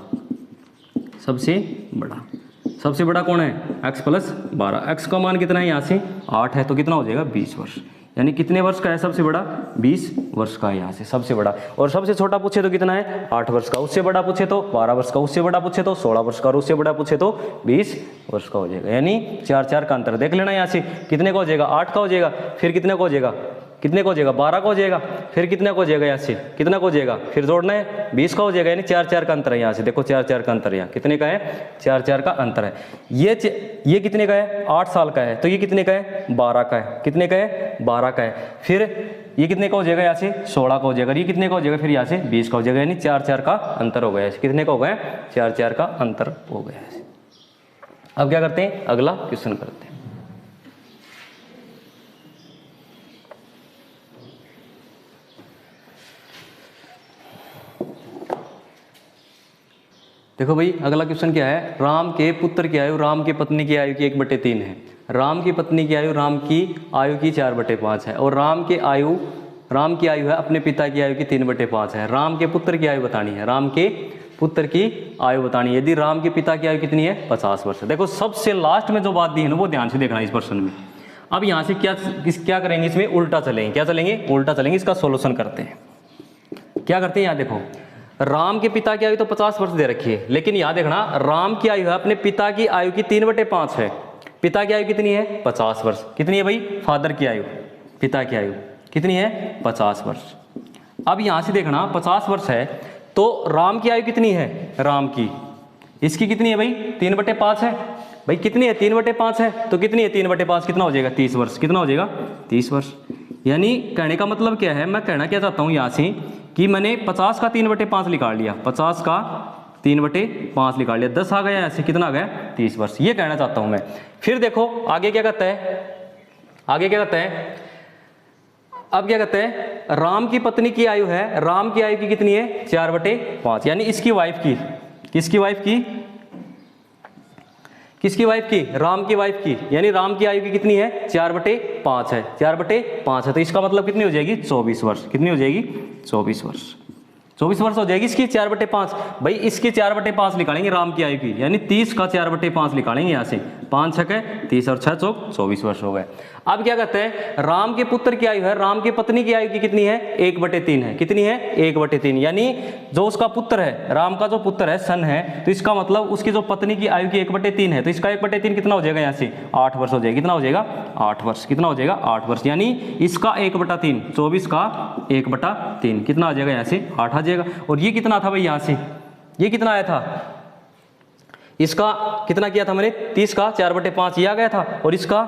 सबसे बड़ा, सबसे बड़ा कौन है, x + 12। x का मान कितना है, यहाँ से 8 है, तो कितना हो जाएगा, 20 वर्ष। यानी कितने वर्ष का है सबसे बड़ा, 20 वर्ष का है यहाँ से सबसे बड़ा। और सबसे छोटा पूछे तो कितना है, 8 वर्ष का। उससे बड़ा पूछे तो 12 वर्ष का। उससे बड़ा पूछे तो 16 वर्ष का। और उससे बड़ा पूछे तो 20 वर्ष का हो जाएगा। यानी 4 का अंतर देख लेना, यहाँ से कितने का हो जाएगा, 8 का हो जाएगा, फिर कितने का हो जाएगा, कितने का हो जाएगा, 12 का हो जाएगा, फिर कितने का हो जाएगा, यहाँ से कितना का हो जाएगा, फिर जोड़ना है, 20 का हो जाएगा। यानी 4 का अंतर है यहाँ से। देखो 4 का अंतर, यहाँ कितने का है, 4 का अंतर है। ये कितने का है, 8 साल का है, तो ये कितने का है, 12 का है। कितने का है, 12 का है। फिर ये कितने का हो जाएगा, यहाँ से 16 का हो जाएगा। ये कितने का हो जाएगा, फिर यहाँ से 20 का हो जाएगा। यानी 4 का अंतर हो गया है। कितने का हो गया, 4 का अंतर हो गया है। अब क्या करते हैं, अगला क्वेश्चन करते हैं। देखो भाई अगला क्वेश्चन क्या है, राम के पुत्र की आयु राम की पत्नी की आयु की 1/3 है। राम की पत्नी की आयु राम की आयु की 4/5 है। और राम की आयु है अपने पिता की आयु की 3/5 है। राम के पुत्र की आयु बतानी है, राम के पुत्र की आयु बतानी है। यदि राम के पिता की आयु कितनी है, 50 वर्ष। देखो सबसे लास्ट में जो बात दी है ना वो ध्यान से देखना इस प्रश्न में। अब यहाँ से क्या करेंगे, इसमें उल्टा चलेंगे। क्या चलेंगे? उल्टा चलेंगे। इसका सोल्यूशन करते हैं। क्या करते हैं, यहाँ देखो, राम के पिता की आयु तो 50 वर्ष दे रखी है, लेकिन यहाँ देखना राम की आयु है अपने पिता की आयु की 3/5 है। पिता की आयु कितनी है? 50 वर्ष। कितनी है भाई? फादर की आयु, पिता की आयु कितनी है? 50 वर्ष। अब यहाँ से देखना 50 वर्ष है तो राम की आयु कितनी है? राम की, इसकी कितनी है भाई? 3/5 है। भाई कितनी है? 3/5 है। तो कितनी है 3/5? कितना हो जाएगा? 30 वर्ष। कितना हो जाएगा? 30 वर्ष। यानी कहने का मतलब क्या है, मैं कहना क्या चाहता हूँ यहाँ से कि मैंने 50 का 3/5 निकाल लिया, 50 का 3/5 निकाल लिया, 10 आ गया, ऐसे कितना आ गया? 30 वर्ष। ये कहना चाहता हूँ मैं। फिर देखो आगे क्या कहता है, आगे क्या कहता है, अब क्या कहते हैं, राम की पत्नी की आयु है, राम की आयु की कितनी है? 4/5। यानी इसकी वाइफ की, किसकी वाइफ की? किसकी वाइफ की? राम की वाइफ की। यानी राम की आयु की कितनी है? 4/5 है। 4/5 है तो इसका मतलब कितनी हो जाएगी? 24 वर्ष। कितनी हो जाएगी? 24 वर्ष। 24 वर्ष हो जाएगी इसकी 4/5। भाई इसकी 4/5 निकालेंगे राम की आयु की, यानी 30 का 4/5 निकालेंगे यहाँ से। 5 छक है 30 और 6 चौक 24 वर्ष हो गए। अब क्या कहते हैं, राम के पुत्र की आयु है, राम की पत्नी की आयु की कितनी है? 1/3 है। कितनी है? 1/3। यानी जो उसका पुत्र है, राम का जो पुत्र है, सन है, तो इसका मतलब उसकी जो पत्नी की आयु की 1/3 है, तो इसका 1/3 कितना हो जाएगा? यहाँ से 8 वर्ष हो जाएगा। कितना हो जाएगा? 8 वर्ष। कितना हो जाएगा? 8 वर्ष। यानी इसका 1/3, 24 का 1/3 कितना आ जाएगा? यहाँ से 8 आ जाएगा। और ये कितना था भाई? यहाँ से ये कितना आया था? इसका कितना किया था मैंने? 30 का 4/5 ये आ गया था, और इसका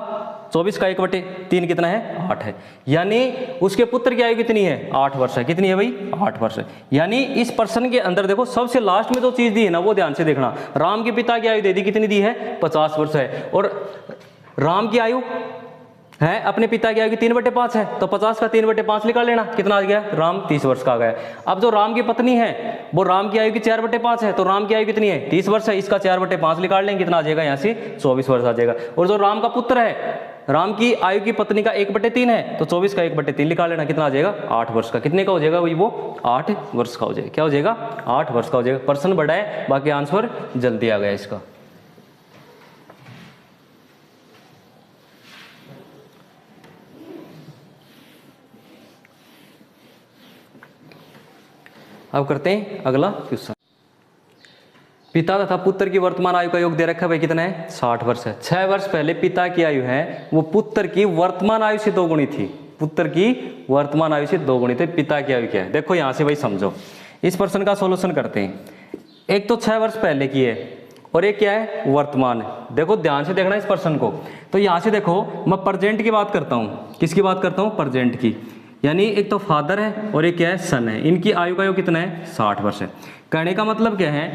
24 का 1/3 कितना है? 8 है। यानी उसके पुत्र की आयु कितनी है? 8 वर्ष है। कितनी है भाई? 8 वर्ष है। यानी इस प्रश्न के अंदर देखो सबसे लास्ट में जो चीज दी है ना, वो ध्यान से देखना। राम के पिता की आयु दे दी, कितनी दी है? 50 वर्ष है। और राम की आयु है अपने पिता की आयु की 3/5 है, तो 50 का 3/5 निकाल लेना। कितना आ गया? राम 30 वर्ष का आ गया। अब जो राम की पत्नी है वो राम की आयु की 4/5 है, तो राम की आयु कितनी है? 30 वर्ष है। इसका 4/5 निकाल लेंगे, कितना आ जाएगा? यहाँ से 24 वर्ष आ जाएगा। और जो राम का पुत्र है, राम की आयु की पत्नी का 1/3 है, तो 24 का 1/3 निकाल लेना। कितना आ जाएगा? 8 वर्ष का। कितने का हो जाएगा भाई? वो 8 वर्ष का हो जाएगा। क्या हो जाएगा? 8 वर्ष का हो जाएगा। प्रश्न बड़ा है, बाकी आंसर जल्दी आ गया इसका। अब करते हैं अगला क्वेश्चन। पिता तथा पुत्र की वर्तमान आयु का योग दे रखा है भाई, कितना है? 60 वर्ष है। 6 वर्ष पहले पिता की आयु है वो पुत्र की वर्तमान आयु से 2 गुणी थी। पुत्र की वर्तमान आयु से 2 गुणी थी। पिता की आयु क्या है? देखो यहां से भाई समझो, इस प्रश्न का सोल्यूशन करते हैं। एक तो 6 वर्ष पहले की है और एक क्या है? वर्तमान है। देखो ध्यान से देखना इस प्रश्न को। तो यहां से देखो मैं प्रेजेंट की बात करता हूँ। किसकी बात करता हूँ? प्रेजेंट की। यानी एक तो फादर है और एक क्या है? सन है। इनकी आयु का योग कितना है? 60 वर्ष है। कहने का मतलब क्या है,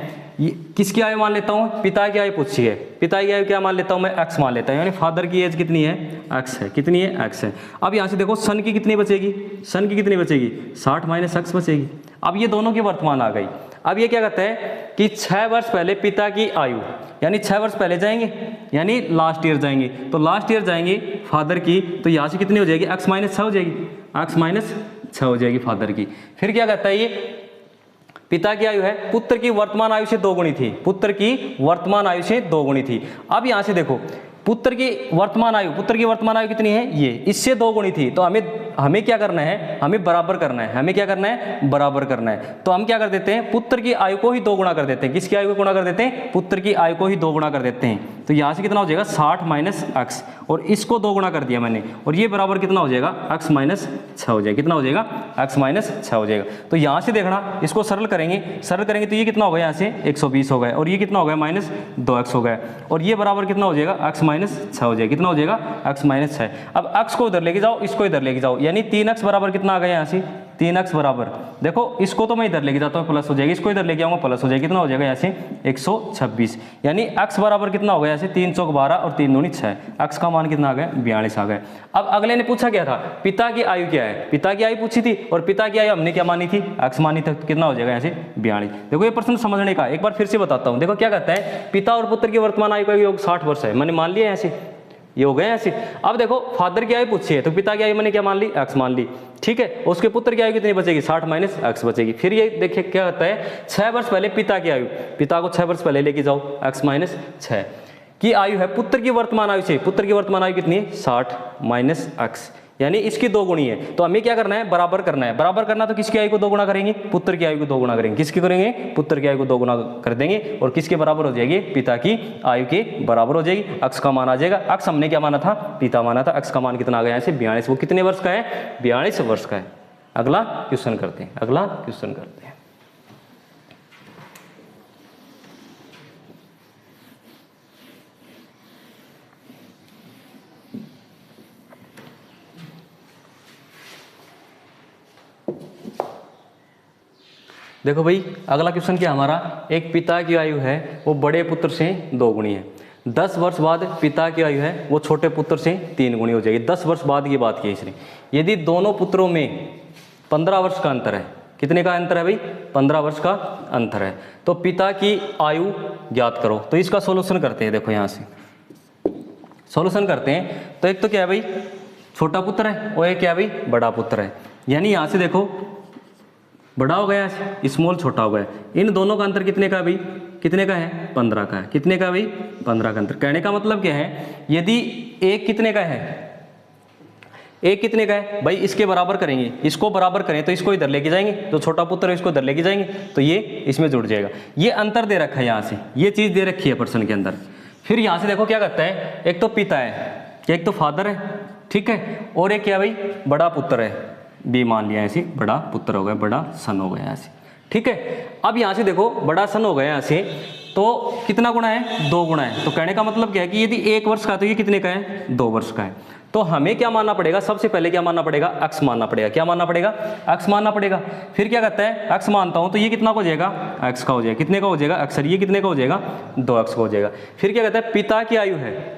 किसकी आयु मान लेता हूँ? पिता की आयु पूछी है। पिता की आयु क्या मान लेता हूँ मैं? x मान लेता हूँ। यानी फादर की एज कितनी है? x है। कितनी है? x है। अब यहाँ से देखो सन की कितनी बचेगी? सन की कितनी बचेगी? 60 माइनस x बचेगी। अब ये दोनों की वर्तमान आ गई। अब ये क्या कहता है कि 6 वर्ष पहले पिता की आयु, यानी 6 वर्ष पहले जाएंगे, यानी लास्ट ईयर जाएंगे। तो लास्ट ईयर जाएंगे फादर की, तो यहाँ से कितनी हो जाएगी? x माइनस 6 हो जाएगी। x माइनस 6 हो जाएगी फादर की। फिर क्या कहता है ये? पिता की आयु है पुत्र की वर्तमान आयु से 2 गुणी थी। पुत्र की वर्तमान आयु से 2 गुणी थी। अब यहां से देखो पुत्र की वर्तमान आयु कितनी है? ये इससे 2 गुणी थी। तो हमें क्या करना है? हमें बराबर करना है। हमें क्या करना है? बराबर करना है। तो हम क्या कर देते हैं? पुत्र की आयु को ही 2 गुणा कर देते हैं। किसकी आयु को गुणा कर देते हैं? पुत्र की आयु को ही 2 गुणा कर देते हैं। तो यहाँ से कितना हो जाएगा? 60 माइनस x, और इसको 2 गुणा कर दिया मैंने, और ये बराबर कितना हो जाएगा? x माइनस 6 हो जाएगा। कितना हो जाएगा? x माइनस 6 हो जाएगा। तो यहाँ से देखना, इसको सरल करेंगे तो ये कितना होगा? यहाँ से 120 हो गया, और ये कितना हो गया? माइनस 2x हो गया, और ये बराबर कितना हो जाएगा? x माइनस 6 हो जाएगा। कितना हो जाएगा? x minus 6। अब x को इधर लेके जाओ, इसको इधर लेके जाओ, यानी 3x बराबर कितना आ गया? यहाँ से 3x बराबर, देखो इसको तो मैं इधर लेके जाता हूँ, प्लस हो जाएगी, इसको इधर लेके आऊंगा, प्लस हो जाएगी। कितना हो जाएगा? यहाँ से 126। यानी x बराबर कितना हो गया? यहाँ से 3 चौक 12 और 3 दूनी 6। x का मान कितना आ गया? 42 आ गया। अब अगले ने पूछा क्या था? पिता की आयु क्या है? पिता की आयु पूछी थी, और पिता की आयु हमने क्या मानी थी? x मानी थी। कितना हो जाएगा? यहाँ से 42। देखो ये प्रश्न समझने का एक बार फिर से बताता हूँ। देखो क्या कहता है, पिता और पुत्र की वर्तमान आयु का योग 60 वर्ष है, मैंने मान लिया यहाँ से, ये हो गए ऐसे। अब देखो फादर की आयु पूछी है, तो पिता की आयु मैंने क्या मान ली? x मान ली, ठीक है। उसके पुत्र की आयु कितनी बचेगी? 60 माइनस x बचेगी। फिर ये देखिए क्या कहता है, 6 वर्ष पहले पिता की आयु, पिता को 6 वर्ष पहले लेके जाओ, x माइनस 6, की आयु है पुत्र की वर्तमान आयु से, पुत्र की वर्तमान आयु कितनी है 60 माइनस x, यानी इसकी 2 गुणी है। तो हमें क्या करना है, बराबर करना है। बराबर करना तो किसकी आयु को 2 गुना करेंगे, पुत्र की आयु को 2 गुना करेंगे। किसकी करेंगे, पुत्र की आयु को 2 गुना कर देंगे और किसके बराबर हो जाएगी, पिता की आयु के बराबर हो जाएगी। x का मान आ जाएगा, x हमने क्या माना था, पिता माना था। x का मान कितना आ गया यहाँ से 42, वो कितने वर्ष का है, 42 वर्ष का है। अगला क्वेश्चन करते हैं, अगला क्वेश्चन करते हैं। देखो भाई, अगला क्वेश्चन क्या हमारा, एक पिता की आयु है वो बड़े पुत्र से 2 गुणी है। 10 वर्ष बाद पिता की आयु है वो छोटे पुत्र से 3 गुणी हो जाएगी। 10 वर्ष बाद की बात की इसने। यदि दोनों पुत्रों में 15 वर्ष का अंतर है, कितने का अंतर है भाई, 15 वर्ष का अंतर है, तो पिता की आयु ज्ञात करो। तो इसका सोल्यूशन करते हैं। देखो यहाँ से सोल्यूशन करते हैं। तो एक तो क्या है भाई, छोटा पुत्र है और एक क्या है भाई, बड़ा पुत्र है। यानी यहाँ से देखो बड़ा हो गया, स्मॉल छोटा हो गया। इन दोनों का अंतर कितने का भाई, कितने का है, 15 का है। कितने का भाई, 15 का अंतर। कहने का मतलब क्या है, यदि एक कितने का है, एक कितने का है भाई, इसके बराबर करेंगे, इसको बराबर करें तो इसको इधर लेके जाएंगे, जो छोटा पुत्र है इसको इधर लेके जाएंगे तो ये इसमें जुड़ जाएगा। ये अंतर दे रखा है यहाँ से, ये चीज दे रखी है प्रश्न के अंदर। फिर यहाँ से देखो क्या करता है, एक तो पिता है, एक तो फादर है, ठीक है, और एक क्या भाई, बड़ा पुत्र है, बी मान लिया ऐसे, बड़ा पुत्र हो गया, बड़ा सन हो गया ऐसे, ठीक है। अब यहाँ से देखो बड़ा सन हो गया यहाँ से, तो कितना गुणा है, 2 गुणा है। तो कहने का मतलब क्या है कि यदि 1 वर्ष का है तो ये कितने का है, 2 वर्ष का है। तो हमें क्या मानना पड़ेगा, सबसे पहले क्या मानना पड़ेगा, x मानना पड़ेगा। क्या मानना पड़ेगा, x मानना पड़ेगा। फिर क्या कहता है, x मानता हूं तो ये कितना का हो जाएगा, x का हो जाएगा। कितने का हो जाएगा, x, ये कितने का हो जाएगा, 2x का हो जाएगा। फिर क्या कहता है, पिता की आयु है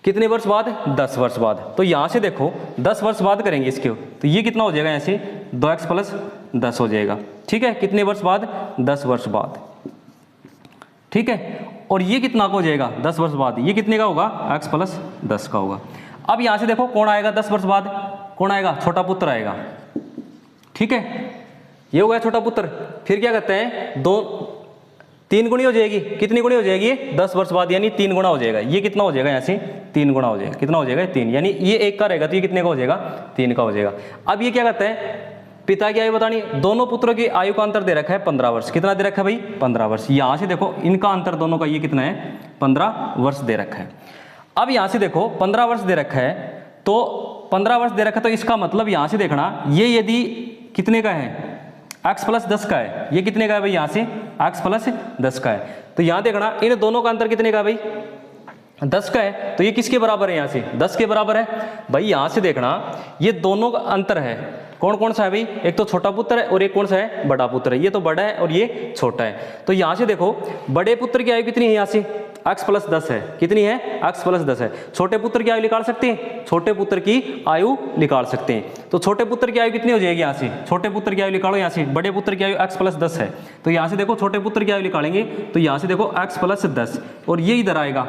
कितने वर्ष बाद, 10 वर्ष बाद। तो यहां से देखो 10 वर्ष बाद करेंगे इसके, तो ये कितना हो जाएगा, यहाँ से 2x प्लस 10 हो जाएगा, ठीक है। कितने वर्ष बाद, 10 वर्ष बाद, ठीक है। और ये कितना का हो जाएगा, 10 वर्ष बाद, ये कितने का होगा, x प्लस 10 का होगा। अब यहां से देखो कौन आएगा 10 वर्ष बाद, कौन आएगा, छोटा पुत्र आएगा, ठीक है। ये हो गया छोटा पुत्र। फिर क्या कहते हैं, 3 गुणी हो जाएगी। कितनी गुणी हो जाएगी, 10 वर्ष बाद, यानी 3 गुणा हो जाएगा। ये कितना हो जाएगा, यहाँ से 3 गुणा हो जाएगा। कितना हो जाएगा, 3, यानी ये 1 का रहेगा तो ये कितने का हो जाएगा, 3 का हो जाएगा। अब ये क्या कहते हैं, पिता की आयु बतानी, दोनों पुत्रों की आयु का अंतर दे रखा है 15 वर्ष। कितना दे रखा है भाई, 15 वर्ष। यहाँ से देखो इनका अंतर दोनों का ये कितना है, 15 वर्ष दे रखा है। अब यहाँ से देखो 15 वर्ष दे रखा है, तो 15 वर्ष दे रखा है, तो इसका मतलब यहाँ से देखना, ये यदि कितने का है, x प्लस 10 का है, ये कितने का है भाई, यहाँ से x प्लस 10 का है। तो यहाँ देखना इन दोनों का अंतर कितने का भाई, 10 का है। तो ये किसके बराबर है, यहाँ से 10 के बराबर है भाई। यहाँ से देखना ये दोनों का अंतर है, कौन कौन सा है भाई, एक तो छोटा पुत्र है और एक कौन सा है, बड़ा पुत्र है। ये तो बड़ा है और ये छोटा है। तो यहाँ से देखो बड़े पुत्र की आयु कितनी है, यहाँ से x प्लस 10 है। कितनी है, x प्लस 10 है। छोटे पुत्र की आयु निकाल सकते हैं, छोटे पुत्र की आयु निकाल सकते हैं। तो छोटे पुत्र की आयु कितनी हो जाएगी, यहाँ से छोटे पुत्र की आयु निकालो, यहाँ से बड़े पुत्र की आयु x प्लस 10 है। तो यहाँ से देखो छोटे पुत्र की आयु निकालेंगे, तो यहाँ से देखो x प्लस 10 और ये इधर आएगा,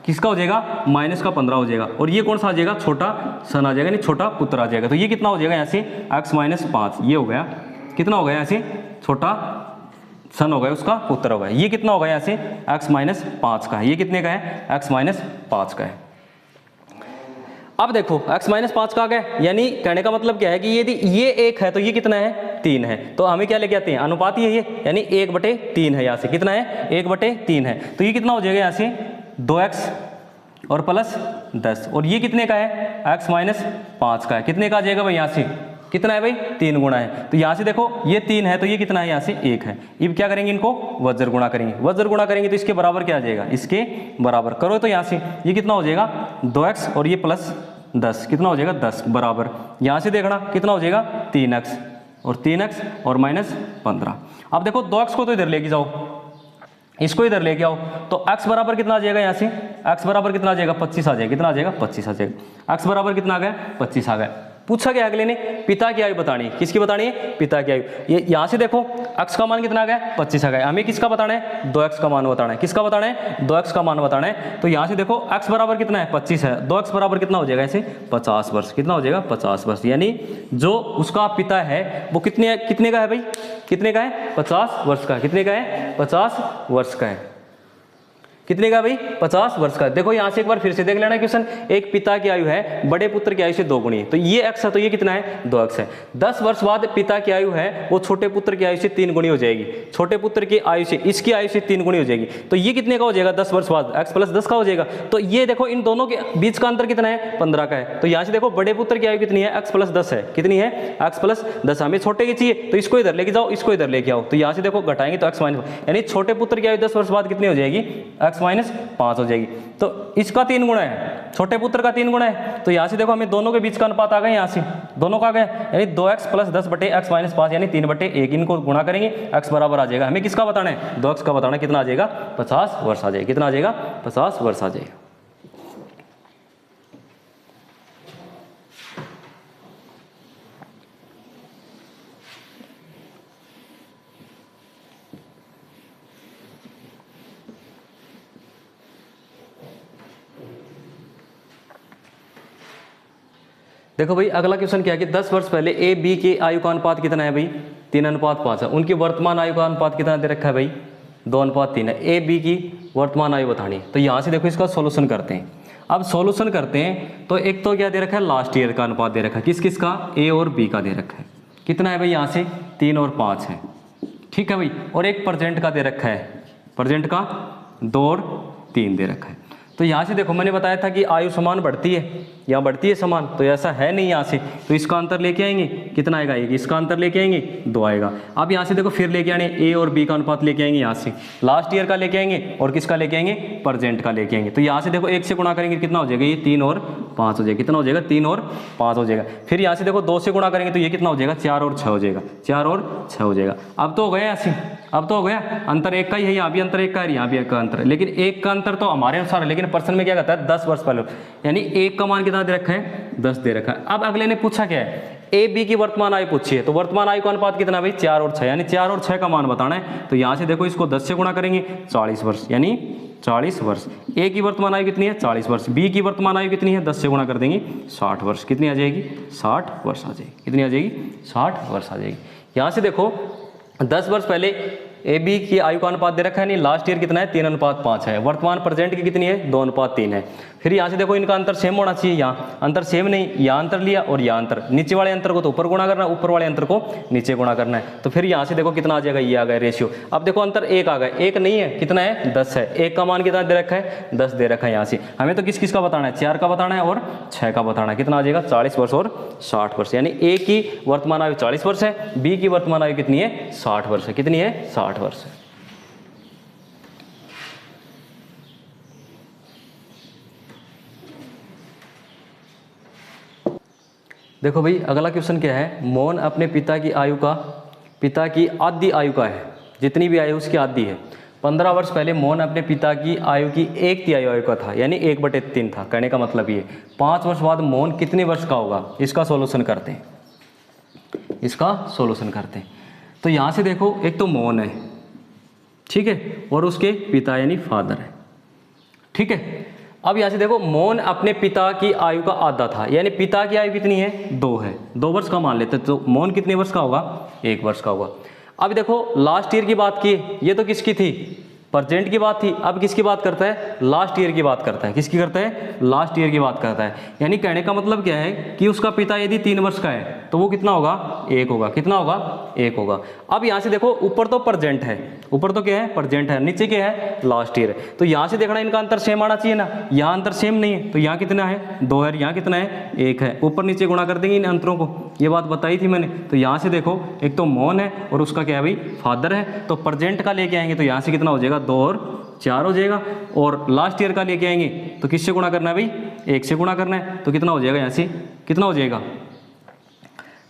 किसका हो जाएगा, माइनस का 15 हो जाएगा। और ये कौन सा आ जाएगा, छोटा सन आ जाएगा, नहीं छोटा पुत्र आ जाएगा। तो ये कितना हो जाएगा, यहाँ से x माइनस 5, ये हो गया, कितना हो गया, यहाँ से छोटा सन हो गया, उसका पुत्र हो गया। ये कितना होगा, यहाँ से x माइनस 5 का है। ये कितने का है, x माइनस 5 का है। अब देखो x माइनस 5 का आ गया, यानी कहने का मतलब क्या है कि यदि ये 1 है तो ये कितना है, 3 है। तो हमें क्या लेके आते हैं, अनुपात ही है ये, यानी 1/3 है। यहाँ से कितना है, 1/3 है। तो ये कितना हो जाएगा, यहाँ से 2x और प्लस 10, और ये कितने का है, x माइनस 5 का है। कितने का आ जाएगा भाई, यहाँ से कितना है भाई, 3 गुणा है। तो यहाँ से देखो ये 3 है तो ये कितना है, यहाँ से 1 है। अब क्या करेंगे, इनको वज्र गुणा करेंगे। वज्र गुणा करेंगे तो इसके बराबर क्या आ जाएगा, इसके बराबर करो। तो यहाँ से ये कितना हो जाएगा, 2x और ये प्लस 10, कितना हो जाएगा, 10 बराबर। यहाँ से देखना कितना हो जाएगा, 3x और 3x और माइनस 15। अब देखो 2x को तो इधर लेके जाओ, इसको इधर लेके आओ, तो x बराबर कितना आ जाएगा, यहाँ से x बराबर कितना आ जाएगा, 25 आ जाएगा। कितना आ जाएगा, 25 आ जाएगा। x बराबर कितना आ गया, 25 आ गया। पूछा गया अगले ने पिता की आयु बतानी है। किसकी बतानी है, पिता की आयु। ये यहाँ से देखो x का मान कितना आ गया, 25 आ गया। हमें किसका बताना है, 2x का मान बताना है। किसका बताना है, 2x का मान बताना है। तो यहाँ से देखो x बराबर कितना है, 25 है, 2x बराबर कितना हो जाएगा, ऐसे 50 वर्ष। कितना हो जाएगा, 50 वर्ष। यानी जो उसका पिता है वो कितने का है भाई, कितने का है, 50 वर्ष का। कितने का है, 50 वर्ष का है। कितने का भाई 50 वर्ष का। देखो यहाँ से एक बार फिर से देख लेना क्वेश्चन, एक पिता की आयु है बड़े पुत्र की आयु से 2 गुनी है, तो ये x है, तो ये कितना है 2x है। 10 वर्ष बाद पिता की आयु है वो छोटे पुत्र की आयु से 3 गुनी हो जाएगी, छोटे पुत्र की आयु से इसकी आयु से 3 गुनी हो जाएगी, तो ये कितने का हो जाएगा 10 वर्ष बाद x + 10 का हो जाएगा। तो ये देखो इन दोनों के बीच का अंतर कितना है 15 का है। तो यहाँ से देखो बड़े पुत्र की आयु कितनी है x + 10 है, कितनी है x + 10। हमें छोटे की चाहिए तो इसको इधर लेके जाओ, इसको इधर लेके आओ, तो यहाँ से देखो घटाएंगे तो x - यानी छोटे पुत्र की आयु 10 वर्ष बाद कितनी हो जाएगी x - 5 हो जाएगी। तो इसका 3 गुना है, छोटे पुत्र का 3 गुना है, तो यहाँ से देखो हमें दोनों के बीच का अनुपात आ गया, यहाँ से दोनों का आ गया, यानी 2x + 10 बटे x - 5 यानी 3/1, इनको गुणा करेंगे x बराबर आ जाएगा। हमें किसका बताना है 2x का बताना है, कितना आ जाएगा 50 वर्ष आ जाएगा, कितना आ जाएगा 50 वर्ष आ जाएगा। देखो भाई अगला क्वेश्चन क्या है कि 10 वर्ष पहले ए बी के आयु का अनुपात कितना है भाई 3:5 है। उनकी वर्तमान आयु का अनुपात कितना दे रखा है भाई 2:3 है। ए बी की वर्तमान आयु बतानी है, तो यहाँ से देखो इसका सॉल्यूशन करते हैं। अब सॉल्यूशन करते हैं तो एक तो क्या दे रखा है लास्ट ईयर का अनुपात दे रखा है, किस किस का ए और बी का दे रखा है, कितना है भाई यहाँ से 3 और 5 है, ठीक है भाई। और एक प्रेजेंट का दे रखा है, प्रेजेंट का 2 और 3 दे रखा है। तो यहाँ से देखो मैंने बताया था कि आयु समान बढ़ती है, यहाँ बढ़ती है समान, तो ऐसा है नहीं यहाँ से, तो इसका अंतर लेके आएंगे कितना आएगा 1, इसका अंतर लेके आएंगे 2 आएगा। अब यहाँ से देखो फिर लेके आने ए और बी का अनुपात लेके आएंगे, यहाँ से लास्ट ईयर का लेके आएंगे और किसका लेके आएंगे प्रेजेंट का लेके आएंगे। तो यहाँ से देखो 1 से गुणा करेंगे कितना हो जाएगा ये 3 और 5 हो जाएगा, कितना हो जाएगा 3 और 5 हो जाएगा। फिर यहाँ से देखो 2 से गुणा करेंगे तो ये कितना हो जाएगा 4 और 6 हो जाएगा, 4 और 6 हो जाएगा। अब तो हो गया यहाँ से, अब तो हो गया, अंतर 1 का ही है, यहाँ भी अंतर 1 का है, यहाँ भी 1 का अंतर है, लेकिन 1 का अंतर तो हमारे अनुसार है, लेकिन पर्सन में क्या कहता है 10 वर्ष पहले, यानी 1 का मान कितना दे रखा है 10 दे रखा है। अब अगले ने पूछा क्या है ए बी की वर्तमान आयु पूछी है, तो वर्तमान आयु का अनुपात कितना भाई 4 और 6, यानी 4 और 6 का मान बताना है। तो यहाँ से देखो इसको 10 से गुणा करेंगे 40 वर्ष, यानी 40 वर्ष। ए की वर्तमान आयु कितनी है 40 वर्ष, बी की वर्तमान आयु कितनी है 10 से गुणा कर देंगे 60 वर्ष, कितनी आ जाएगी 60 वर्ष आ जाएगी, कितनी आ जाएगी 60 वर्ष आ जाएगी। यहाँ से देखो 10 वर्ष पहले ए बी की आयु का अनुपात दे रखा है, नहीं लास्ट ईयर कितना है 3:5 है, वर्तमान प्रेजेंट की कितनी है 2:3 है। फिर यहाँ से देखो इनका अंतर सेम होना चाहिए, यहाँ अंतर सेम नहीं, यहाँ अंतर लिया और यहाँ अंतर, नीचे वाले अंतर को तो ऊपर गुणा करना है, ऊपर वाले अंतर को नीचे गुणा करना है। तो फिर यहाँ से देखो कितना आ जाएगा, ये आ गया रेशियो। अब देखो अंतर 1 आ गया, 1 नहीं है, कितना है 10 है, 1 का मान कितना दे रखा है 10 दे रखा है। यहाँ से हमें तो किस किस का बताना है 4 का बताना है और 6 का बताना है, कितना आ जाएगा 40 वर्ष और 60 वर्ष, यानी ए की वर्तमान आयु 40 वर्ष है, बी की वर्तमान आयु कितनी है 60 वर्ष है, कितनी है 60 वर्ष है। देखो भाई अगला क्वेश्चन क्या है, मोहन अपने पिता की आधी आयु का है, जितनी भी आयु उसकी आधी है। 15 वर्ष पहले मोहन अपने पिता की आयु की 1/3 आयु का था, यानी 1/3 था। कहने का मतलब ये 5 वर्ष बाद मोहन कितने वर्ष का होगा, इसका सॉल्यूशन करते हैं, इसका सॉल्यूशन करते हैं। तो यहाँ से देखो एक तो मोहन है, ठीक है, और उसके पिता यानी फादर है, ठीक है। अब यहाँ से देखो मोहन अपने पिता की आयु का आधा था, यानी पिता की आयु कितनी है 2 है, 2 वर्ष का मान लेते, तो मोहन कितने वर्ष का होगा 1 वर्ष का होगा। अब देखो लास्ट ईयर की बात की, ये तो किसकी थी प्रेजेंट की बात थी, अब किसकी बात करता है लास्ट ईयर की बात करता है, किसकी करता है लास्ट ईयर की बात करता है। यानी कहने का मतलब क्या है कि उसका पिता यदि 3 वर्ष का है तो वो कितना होगा 1 होगा, कितना होगा 1 होगा। अब यहाँ से देखो ऊपर तो प्रेजेंट है, ऊपर तो क्या है प्रेजेंट है, नीचे क्या है लास्ट ईयर है, तो यहाँ से देखना इनका अंतर सेम आना चाहिए ना, यहाँ अंतर सेम नहीं है, तो यहाँ कितना है 2 है, यहाँ कितना है 1 है, ऊपर नीचे गुणा कर देंगे इन अंतरों को, ये बात बताई थी मैंने। तो यहाँ से देखो एक तो मोहन है और उसका क्या है भाई फादर है, तो प्रेजेंट का लेके आएंगे तो यहाँ से कितना हो जाएगा 2 और 4 हो जाएगा, और लास्ट ईयर का लेके आएंगे तो किससे गुणा करना है भाई 1 से गुणा करना है, तो कितना हो जाएगा यहाँ से कितना हो जाएगा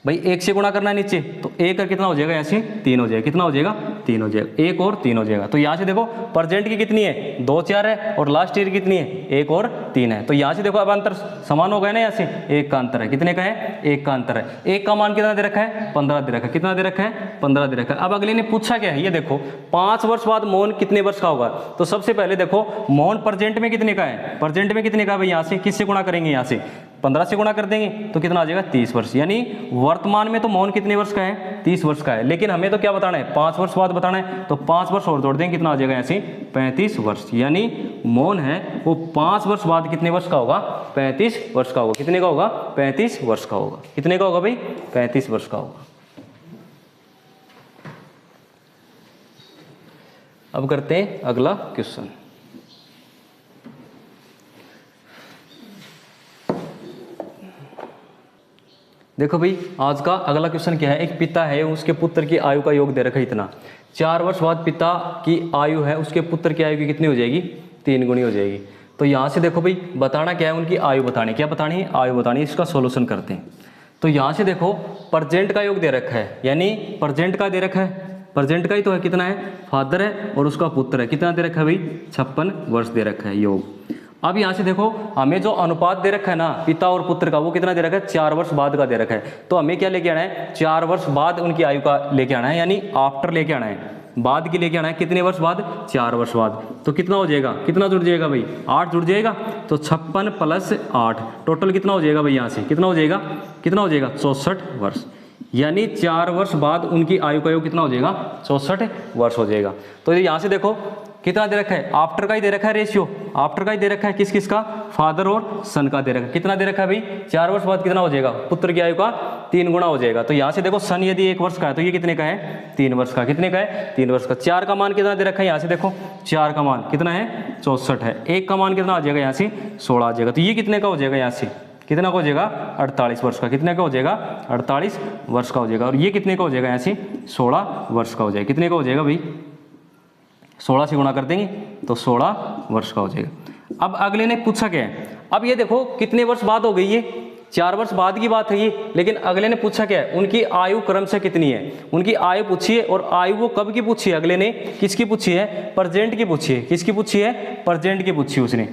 भाई 1 से गुणा करना है नीचे, तो 1 का कितना हो जाएगा यहाँ से 3 हो जाएगा, कितना हो जाएगा 3 हो जाएगा, 1 और 3 हो जाएगा। तो यहाँ से देखो प्रेजेंट की कितनी है 2 4 है और लास्ट ईयर कितनी है 1 और 3 है, तो यहाँ से देखो अब अंतर समान हो गया ना, यहाँ से 1 का अंतर है, कितने का है 1 का अंतर है। 1 का मान कितना दे रखा है 15 दे रखा है, कितना दे रखा है 15 दे रखा है। अब अगले ने पूछा क्या है, ये देखो 5 वर्ष बाद मोहन कितने वर्ष का होगा, तो सबसे पहले देखो मोहन प्रेजेंट में कितने का है, प्रेजेंट में कितने का भाई, यहाँ से किससे गुणा करेंगे, यहाँ से 15 से गुणा कर देंगे तो कितना आ जाएगा 30 वर्ष। यानी वर्तमान में तो मोहन कितने वर्ष का है 30 वर्ष का है, लेकिन हमें तो क्या बताना है 5 वर्ष बाद बताना है, तो 5 वर्ष और जोड़ देंगे, कितना आ जाएगा यहाँ से 35 वर्ष। यानी मोहन है वो 5 वर्ष बाद कितने वर्ष का होगा 35 वर्ष का होगा। कितने का होगा 35 वर्ष का होगा। कितने का होगा भाई 35 वर्ष का होगा। अब करते हैं अगला क्वेश्चन। देखो भाई आज का अगला क्वेश्चन क्या है, एक पिता है उसके पुत्र की आयु का योग दे रखा है इतना, 4 वर्ष बाद पिता की आयु है उसके पुत्र की आयु की कितनी हो जाएगी 3 गुनी हो जाएगी। तो यहाँ से देखो भाई बताना क्या है, उनकी आयु बतानी, क्या बतानी है आयु बतानी, इसका सोल्यूशन करते हैं। तो यहाँ से देखो प्रजेंट का योग दे रखा है, यानी प्रजेंट का दे रखा है, प्रजेंट का ही तो है, कितना है फादर है और उसका पुत्र है, कितना दे रखा है भाई 56 वर्ष दे रखा है योग। अब यहाँ से देखो हमें जो अनुपात दे रखा है ना पिता और पुत्र का, वो कितना दे रखा है 4 वर्ष बाद का दे रखा है। तो हमें क्या लेके आना है 4 वर्ष बाद उनकी आयु का लेके आना है, यानी आफ्टर लेके आना है, बाद की लेके आना है। कितने वर्ष बाद 4 वर्ष बाद। तो कितना हो जाएगा, कितना जुड़ जाएगा भाई 8 जुड़ जाएगा, तो 56 प्लस 8 टोटल कितना हो जाएगा भाई, यहाँ से कितना हो जाएगा, कितना हो जाएगा 64 वर्ष। यानी 4 वर्ष बाद उनकी आयु का योग कितना हो जाएगा 64 वर्ष हो जाएगा। तो यहाँ से देखो कितना दे रखा है, आफ्टर का ही दे रखा है रेशियो, आफ्टर का ही दे रखा है, किस किस का, फादर और सन का दे रखा है। कितना दे रखा है भाई 4 वर्ष बाद कितना हो जाएगा, पुत्र की आयु का 3 गुना हो जाएगा। तो यहाँ से देखो सन यदि 1 वर्ष का है तो ये कितने का है 3 वर्ष का, कितने का है 3 वर्ष का। 4 का मान कितना दे रखा है, यहाँ से देखो 4 का मान कितना है 64 है, 1 का मान कितना आ जाएगा यहाँ से 16 आ जाएगा। तो ये कितने का हो जाएगा, यहाँ से कितना का हो जाएगा 48 वर्ष का, कितने का हो जाएगा 48 वर्ष का हो जाएगा। और ये कितने का हो जाएगा, यहाँ से 16 वर्ष का हो जाएगा। कितने का हो जाएगा भाई 16 से गुणा कर देंगे तो 16 वर्ष का हो जाएगा। अब अगले ने पूछा क्या है, अब ये देखो कितने वर्ष बाद हो गई, ये 4 वर्ष बाद की बात है ये, लेकिन अगले ने पूछा क्या है उनकी आयु क्रम से कितनी है, उनकी आयु पूछी है। और आयु वो कब की पूछी है, अगले ने किसकी पूछी है, प्रेजेंट की पूछी है। किसकी पूछी है, प्रेजेंट की पूछी है उसने,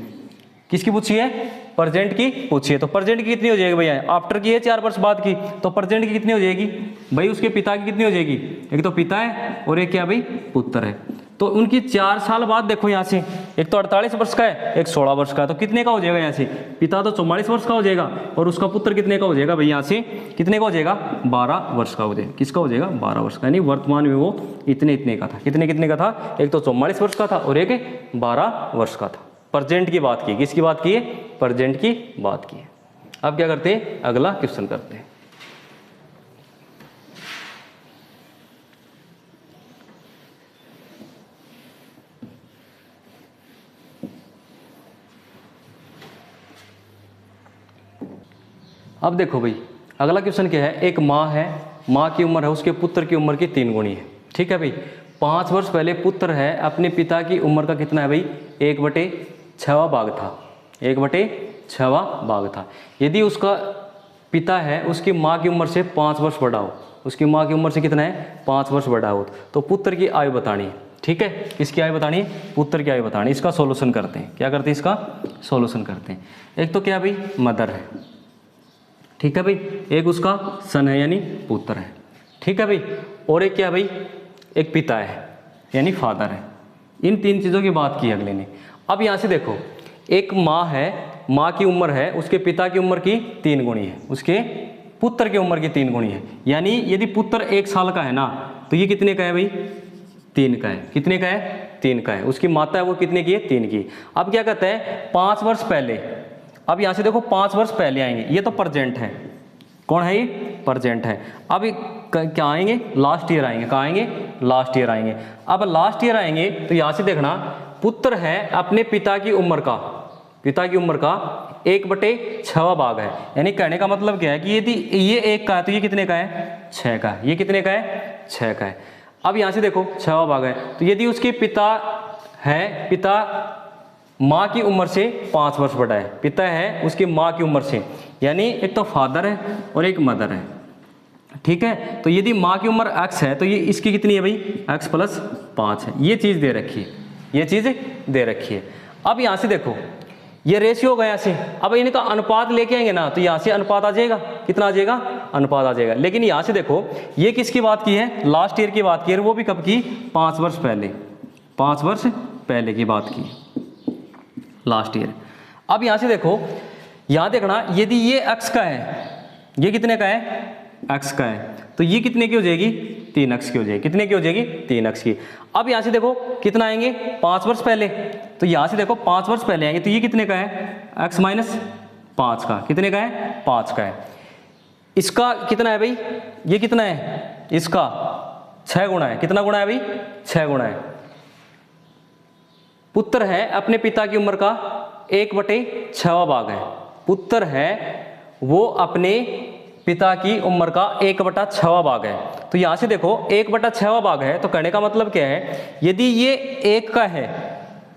किसकी पूछी है, प्रेजेंट की पूछी है। तो प्रेजेंट की कितनी हो जाएगी भैया, आफ्टर की है 4 वर्ष बाद की, तो प्रेजेंट की कितनी हो जाएगी भाई, उसके पिता की कितनी हो जाएगी, एक तो पिता है और एक क्या भाई पुत्र है। तो उनकी 4 साल बाद देखो यहाँ से, एक तो 48 वर्ष का है, एक 16 वर्ष का है, तो कितने का हो जाएगा यहाँ से, पिता तो 44 वर्ष का हो जाएगा और उसका पुत्र कितने का हो जाएगा भाई, यहाँ से कितने का हो जाएगा 12 वर्ष का हो जाएगा। किसका हो जाएगा 12 वर्ष का, यानी वर्तमान में वो इतने इतने का था। कितने कितने का था, एक तो 44 वर्ष का था और एक 12 वर्ष का था। प्रेजेंट की बात की, किसकी बात की है, प्रेजेंट की बात की है। अब क्या करते हैं, अगला क्वेश्चन करते हैं। अब देखो भाई अगला क्वेश्चन क्या है, एक माँ है, माँ की उम्र है उसके पुत्र की उम्र की 3 गुनी है। ठीक है भाई, 5 वर्ष पहले पुत्र है अपने पिता की उम्र का कितना है भाई 1/6 भाग था, 1/6 भाग था। यदि उसका पिता है उसकी माँ की उम्र से 5 वर्ष बड़ा हो, उसकी माँ की उम्र से कितना है 5 वर्ष बड़ा हो, तो पुत्र की आयु बतानी है। ठीक है, किसकी आयु बतानी है, पुत्र की आयु बतानी है। इसका सोल्यूशन करते हैं, क्या करते हैं, इसका सोल्यूशन करते हैं। एक तो क्या भाई मदर है, ठीक है भाई, एक उसका सन है यानी पुत्र है। ठीक है भाई, और एक क्या भाई, एक पिता है यानी फादर है। इन 3 चीज़ों की बात की अगले ने। अब यहाँ से देखो एक माँ है, माँ की उम्र है उसके पिता की उम्र की 3 गुनी है, उसके पुत्र की उम्र की 3 गुनी है। यानी यदि पुत्र 1 साल का है ना तो ये कितने का है भाई 3 का है। कितने का है 3 का है। उसकी माता है वो कितने की है 3 की। अब क्या कहते हैं 5 वर्ष पहले, अब यहाँ से देखो 5 वर्ष पहले आएंगे, ये तो प्रेजेंट है, कौन है ये प्रेजेंट है। अब क्या आएंगे लास्ट ईयर आएंगे, कहाँ आएंगे लास्ट ईयर आएंगे। अब लास्ट ईयर आएंगे तो यहाँ से देखना पुत्र है अपने पिता की उम्र का, पिता की उम्र का 1/6 भाग है। यानी कहने का मतलब क्या है कि यदि ये 1 का है तो ये कितने का है 6 का है, ये कितने का है 6 का है। अब यहाँ से देखो 6 भाग है, तो यदि उसके पिता है, पिता माँ की उम्र से 5 वर्ष बड़ा है, पिता है उसकी माँ की उम्र से, यानी एक तो फादर है और एक मदर है। ठीक है, तो यदि माँ की उम्र x है तो ये इसकी कितनी है भाई x + 5 है। ये चीज़ दे रखी है, ये चीज़ दे रखी है। अब यहाँ से देखो ये रेशियो होगा यहाँ से, अब इनका अनुपात लेके आएंगे ना तो यहाँ से अनुपात आ जाएगा, कितना आ जाएगा अनुपात आ जाएगा। लेकिन यहाँ से देखो ये किसकी बात की है, लास्ट ईयर की बात की है, वो भी कब की 5 वर्ष पहले, 5 वर्ष पहले की बात की लास्ट ईयर। अब यहाँ से देखो यहाँ देखना, यदि ये x का है, ये कितने का है, x का है, तो ये कितने की हो जाएगी, 3x की हो जाएगी। कितने की हो जाएगी, 3x की। अब यहाँ से देखो कितना आएंगे, 5 वर्ष पहले, तो यहाँ से देखो 5 वर्ष पहले आएंगे, तो ये कितने का है, x माइनस 5 का, कितने का है, 5 का है। इसका कितना है भाई, ये कितना है, इसका 6 गुना है। कितना गुना है भाई, 6 गुना है। पुत्र है अपने पिता की उम्र का 1/6 भाग है। पुत्र है वो अपने पिता की उम्र का 1/6 भाग है। तो यहां से देखो 1/6 भाग है, तो कहने का मतलब क्या है, यदि ये 1 का है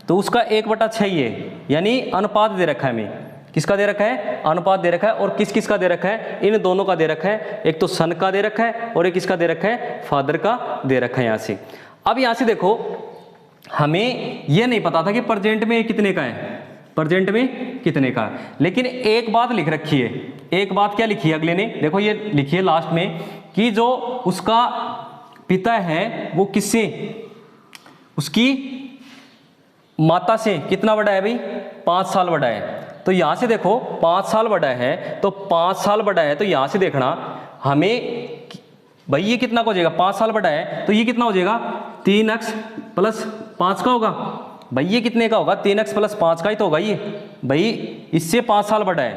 तो उसका 1/6 ही है, यानी अनुपात दे रखा है हमें। किसका दे रखा है, अनुपात दे रखा है। और किस किस का दे रखा है, इन दोनों का दे रखा है। एक तो सन का दे रखा है और एक किसका दे रखा है, फादर का दे रखा है यहाँ से। अब यहाँ से देखो हमें यह नहीं पता था कि प्रेजेंट में कितने का है, प्रेजेंट में कितने का है, लेकिन एक बात लिख रखी है। एक बात क्या लिखी है अगले ने, देखो ये लिखी है लास्ट में कि जो उसका पिता है वो किससे, उसकी माता से कितना बड़ा है भाई, 5 साल बड़ा है। तो यहां से देखो 5 साल बड़ा है, तो 5 साल बड़ा है, तो यहां से देखना हमें भाई ये कितना का हो जाएगा, 5 साल बड़ा है, तो ये कितना हो जाएगा, 3x प्लस 5 का होगा। भाई ये कितने का होगा, 3x प्लस 5 का ही तो होगा ये। भाई इससे 5 साल बड़ा है,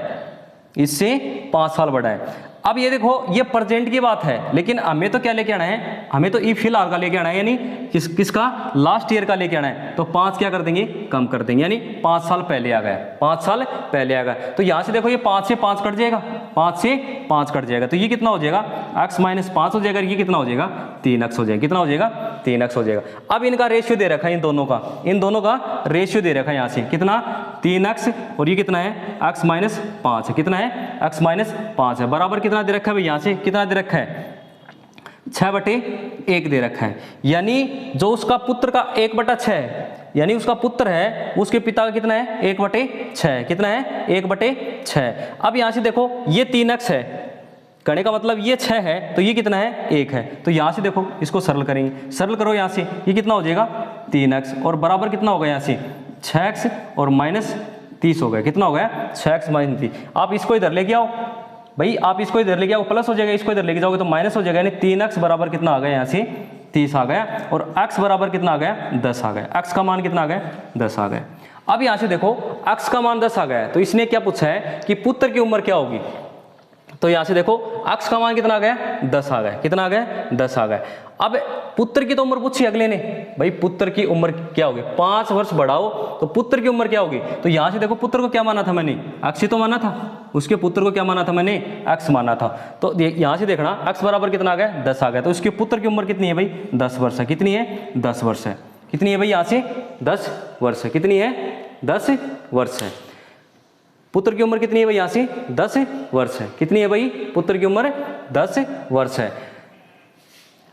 इससे 5 साल बड़ा है। अब ये देखो ये प्रेजेंट की बात है, लेकिन हमें तो क्या लेके आना है, हमें तो ई फिलहाल का लेके आना है, यानी किसका, लास्ट ईयर का लेके आना है। तो 5 क्या कर देंगे, कम कर देंगे, यानी 5 साल पहले आ गया, 5 साल पहले आ गया। तो यहां से देखो ये 5 से 5 कट जाएगा, 5 से 5 कट जाएगा, तो ये कितना हो जाएगा, x माइनस 5 हो जाएगा। ये कितना हो जाएगा, 3x हो जाएगा। कितना हो जाएगा, 3x हो जाएगा। अब इनका रेशियो दे रखा है, इन दोनों का रेशियो दे रखा है यहाँ से, कितना, 3x, और ये कितना है, x माइनस 5 है। कितना है, x माइनस 5 है, बराबर कितना दे रखा है भाई, यहाँ से कितना दे रखा है, 6/1 दे रखा है। यानी जो उसका पुत्र का 1/6 है, यानी उसका पुत्र है उसके पिता का कितना है, 1/6। कितना है, 1/6। अब यहां से देखो ये 3x है, कहने का मतलब ये 6 है, तो ये कितना है, 1 है। तो यहां से देखो इसको सरल करेंगे, सरल करो यहां से, ये कितना हो जाएगा, 3x, और बराबर कितना होगा यहाँ से, 6x और माइनस 30 हो गया। कितना हो गया, 6x माइनस 30। आप इसको इधर लेके आओ भाई, आप इसको इधर लेके आओ, प्लस हो जाएगा, इसको इधर लेके जाओगे तो माइनस हो जाएगा, यानी 3x बराबर कितना आ गया यहाँ से, 30 आ गया, और x बराबर कितना आ गया, 10 आ गया। x का मान कितना आ गया, 10 आ गया। अब यहाँ से देखो x का मान 10 आ गया है, तो इसने क्या पूछा है कि पुत्र की उम्र क्या होगी। तो यहाँ से देखो x का मान कितना आ गया, 10 आ गया। कितना आ गया, 10 आ गया। अब पुत्र की तो उम्र पूछी अगले ने, भाई पुत्र की उम्र क्या होगी, 5 वर्ष बढ़ाओ तो पुत्र की उम्र क्या होगी। तो यहाँ से देखो पुत्र को क्या माना था मैंने, x ही तो माना था, उसके पुत्र को क्या माना था मैंने, x माना था। तो यहाँ से देखना x बराबर कितना आ गया, 10 आ गया। तो उसके पुत्र की उम्र कितनी है भाई, 10 वर्ष है। कितनी है, 10 वर्ष है। कितनी है भाई, यहाँ से 10 वर्ष है। कितनी है, 10 वर्ष है। पुत्र की उम्र कितनी है भाई, यहाँ से 10 वर्ष है। कितनी है भाई, पुत्र की उम्र 10 वर्ष है।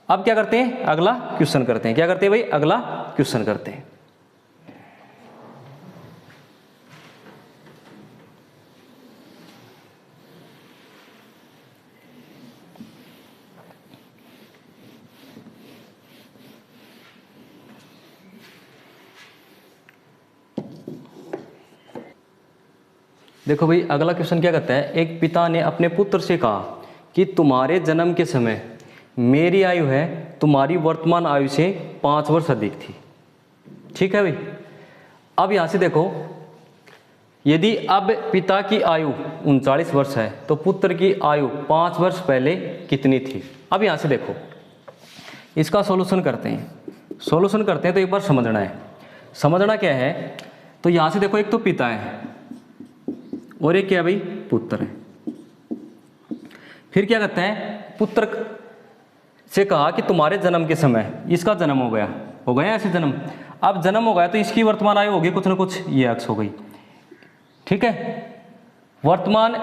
अब क्या करते हैं, अगला क्वेश्चन करते हैं। क्या करते हैं भाई, अगला क्वेश्चन करते हैं। देखो भाई अगला क्वेश्चन क्या कहता है, एक पिता ने अपने पुत्र से कहा कि तुम्हारे जन्म के समय मेरी आयु है तुम्हारी वर्तमान आयु से 5 वर्ष अधिक थी। ठीक है भाई। अब यहाँ से देखो यदि अब पिता की आयु 39 वर्ष है तो पुत्र की आयु 5 वर्ष पहले कितनी थी। अब यहाँ से देखो इसका सॉल्यूशन करते हैं। सॉल्यूशन करते हैं तो एक बार समझना है। समझना क्या है, तो यहाँ से देखो एक तो पिता है और एक क्या भाई, पुत्र है। फिर क्या कहते हैं, पुत्र से कहा कि तुम्हारे जन्म के समय, इसका जन्म हो गया ऐसे जन्म। अब जन्म हो गया तो इसकी वर्तमान आयु होगी कुछ ना कुछ, ये x हो गई। ठीक है, वर्तमान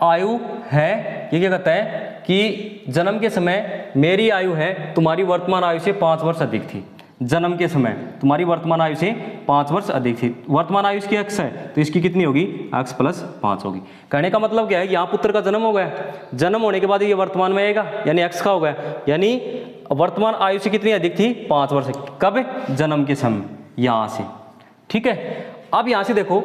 आयु है, ये क्या कहता है कि जन्म के समय मेरी आयु है तुम्हारी वर्तमान आयु से 5 वर्ष अधिक थी। जन्म के समय तुम्हारी वर्तमान आयु से 5 वर्ष अधिक थी। वर्तमान आयु इसकी x है तो इसकी कितनी होगी, x प्लस 5 होगी। कहने का मतलब क्या है, यहाँ पुत्र का जन्म हो गया, जन्म होने के बाद ये वर्तमान में आएगा यानी x का हो गया, यानी वर्तमान आयु से कितनी अधिक थी, 5 वर्ष। कब, जन्म के समय, यहाँ से। ठीक है। अब यहाँ से देखो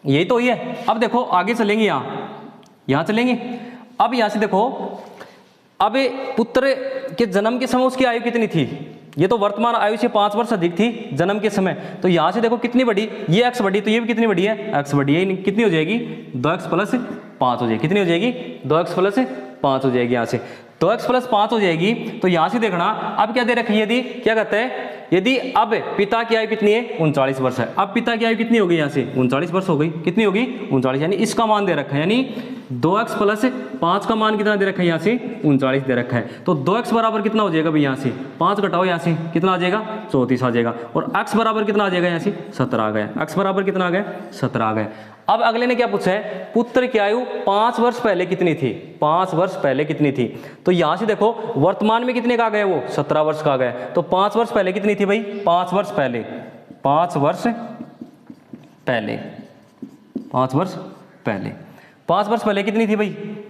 यही तो ही है। अब देखो आगे चलेंगे, यहाँ चलेंगे। अब यहाँ से देखो, अब पुत्र के जन्म के समय उसकी आयु कितनी थी, ये तो वर्तमान आयु से 5 वर्ष अधिक थी जन्म के समय। तो यहाँ से देखो कितनी बड़ी, ये x बड़ी, तो ये भी कितनी बड़ी है, x बड़ी है। कितनी हो जाएगी, 2x प्लस 5 हो जाएगी। कितनी हो जाएगी, 2x प्लस 5 हो जाएगी। यहाँ से 2x प्लस 5 हो जाएगी। तो यहाँ से देखना अब क्या दे रखी है, यदि क्या कहते हैं, यदि अब पिता की आयु कितनी है, 39 वर्ष है। अब पिता की आयु कितनी होगी, यहाँ से 39 वर्ष हो गई। कितनी होगी, 39, यानी इसका मान दे रखा है, यानी 2x प्लस 5 का मान कितना दे रखा है, यहाँ से 39 दे रखा है। तो 2x बराबर कितना हो जाएगा भाई, यहाँ से 5 घटाओ, यहाँ से कितना आ जाएगा, 34 आ जाएगा। और x बराबर कितना आ जाएगा, यहाँ से 17 आ गया। x बराबर कितना आ गया, 17 आ गया। अब अगले ने क्या पूछा है, पुत्र की आयु 5 वर्ष पहले कितनी थी, 5 वर्ष पहले कितनी थी। तो यहाँ से देखो वर्तमान में कितने का आ गया, वो 17 वर्ष का आ गया। तो 5 वर्ष पहले कितनी थी भाई, 5 वर्ष पहले, 5 वर्ष पहले, 5 वर्ष पहले, 5 वर्ष पहले कितनी थी भाई,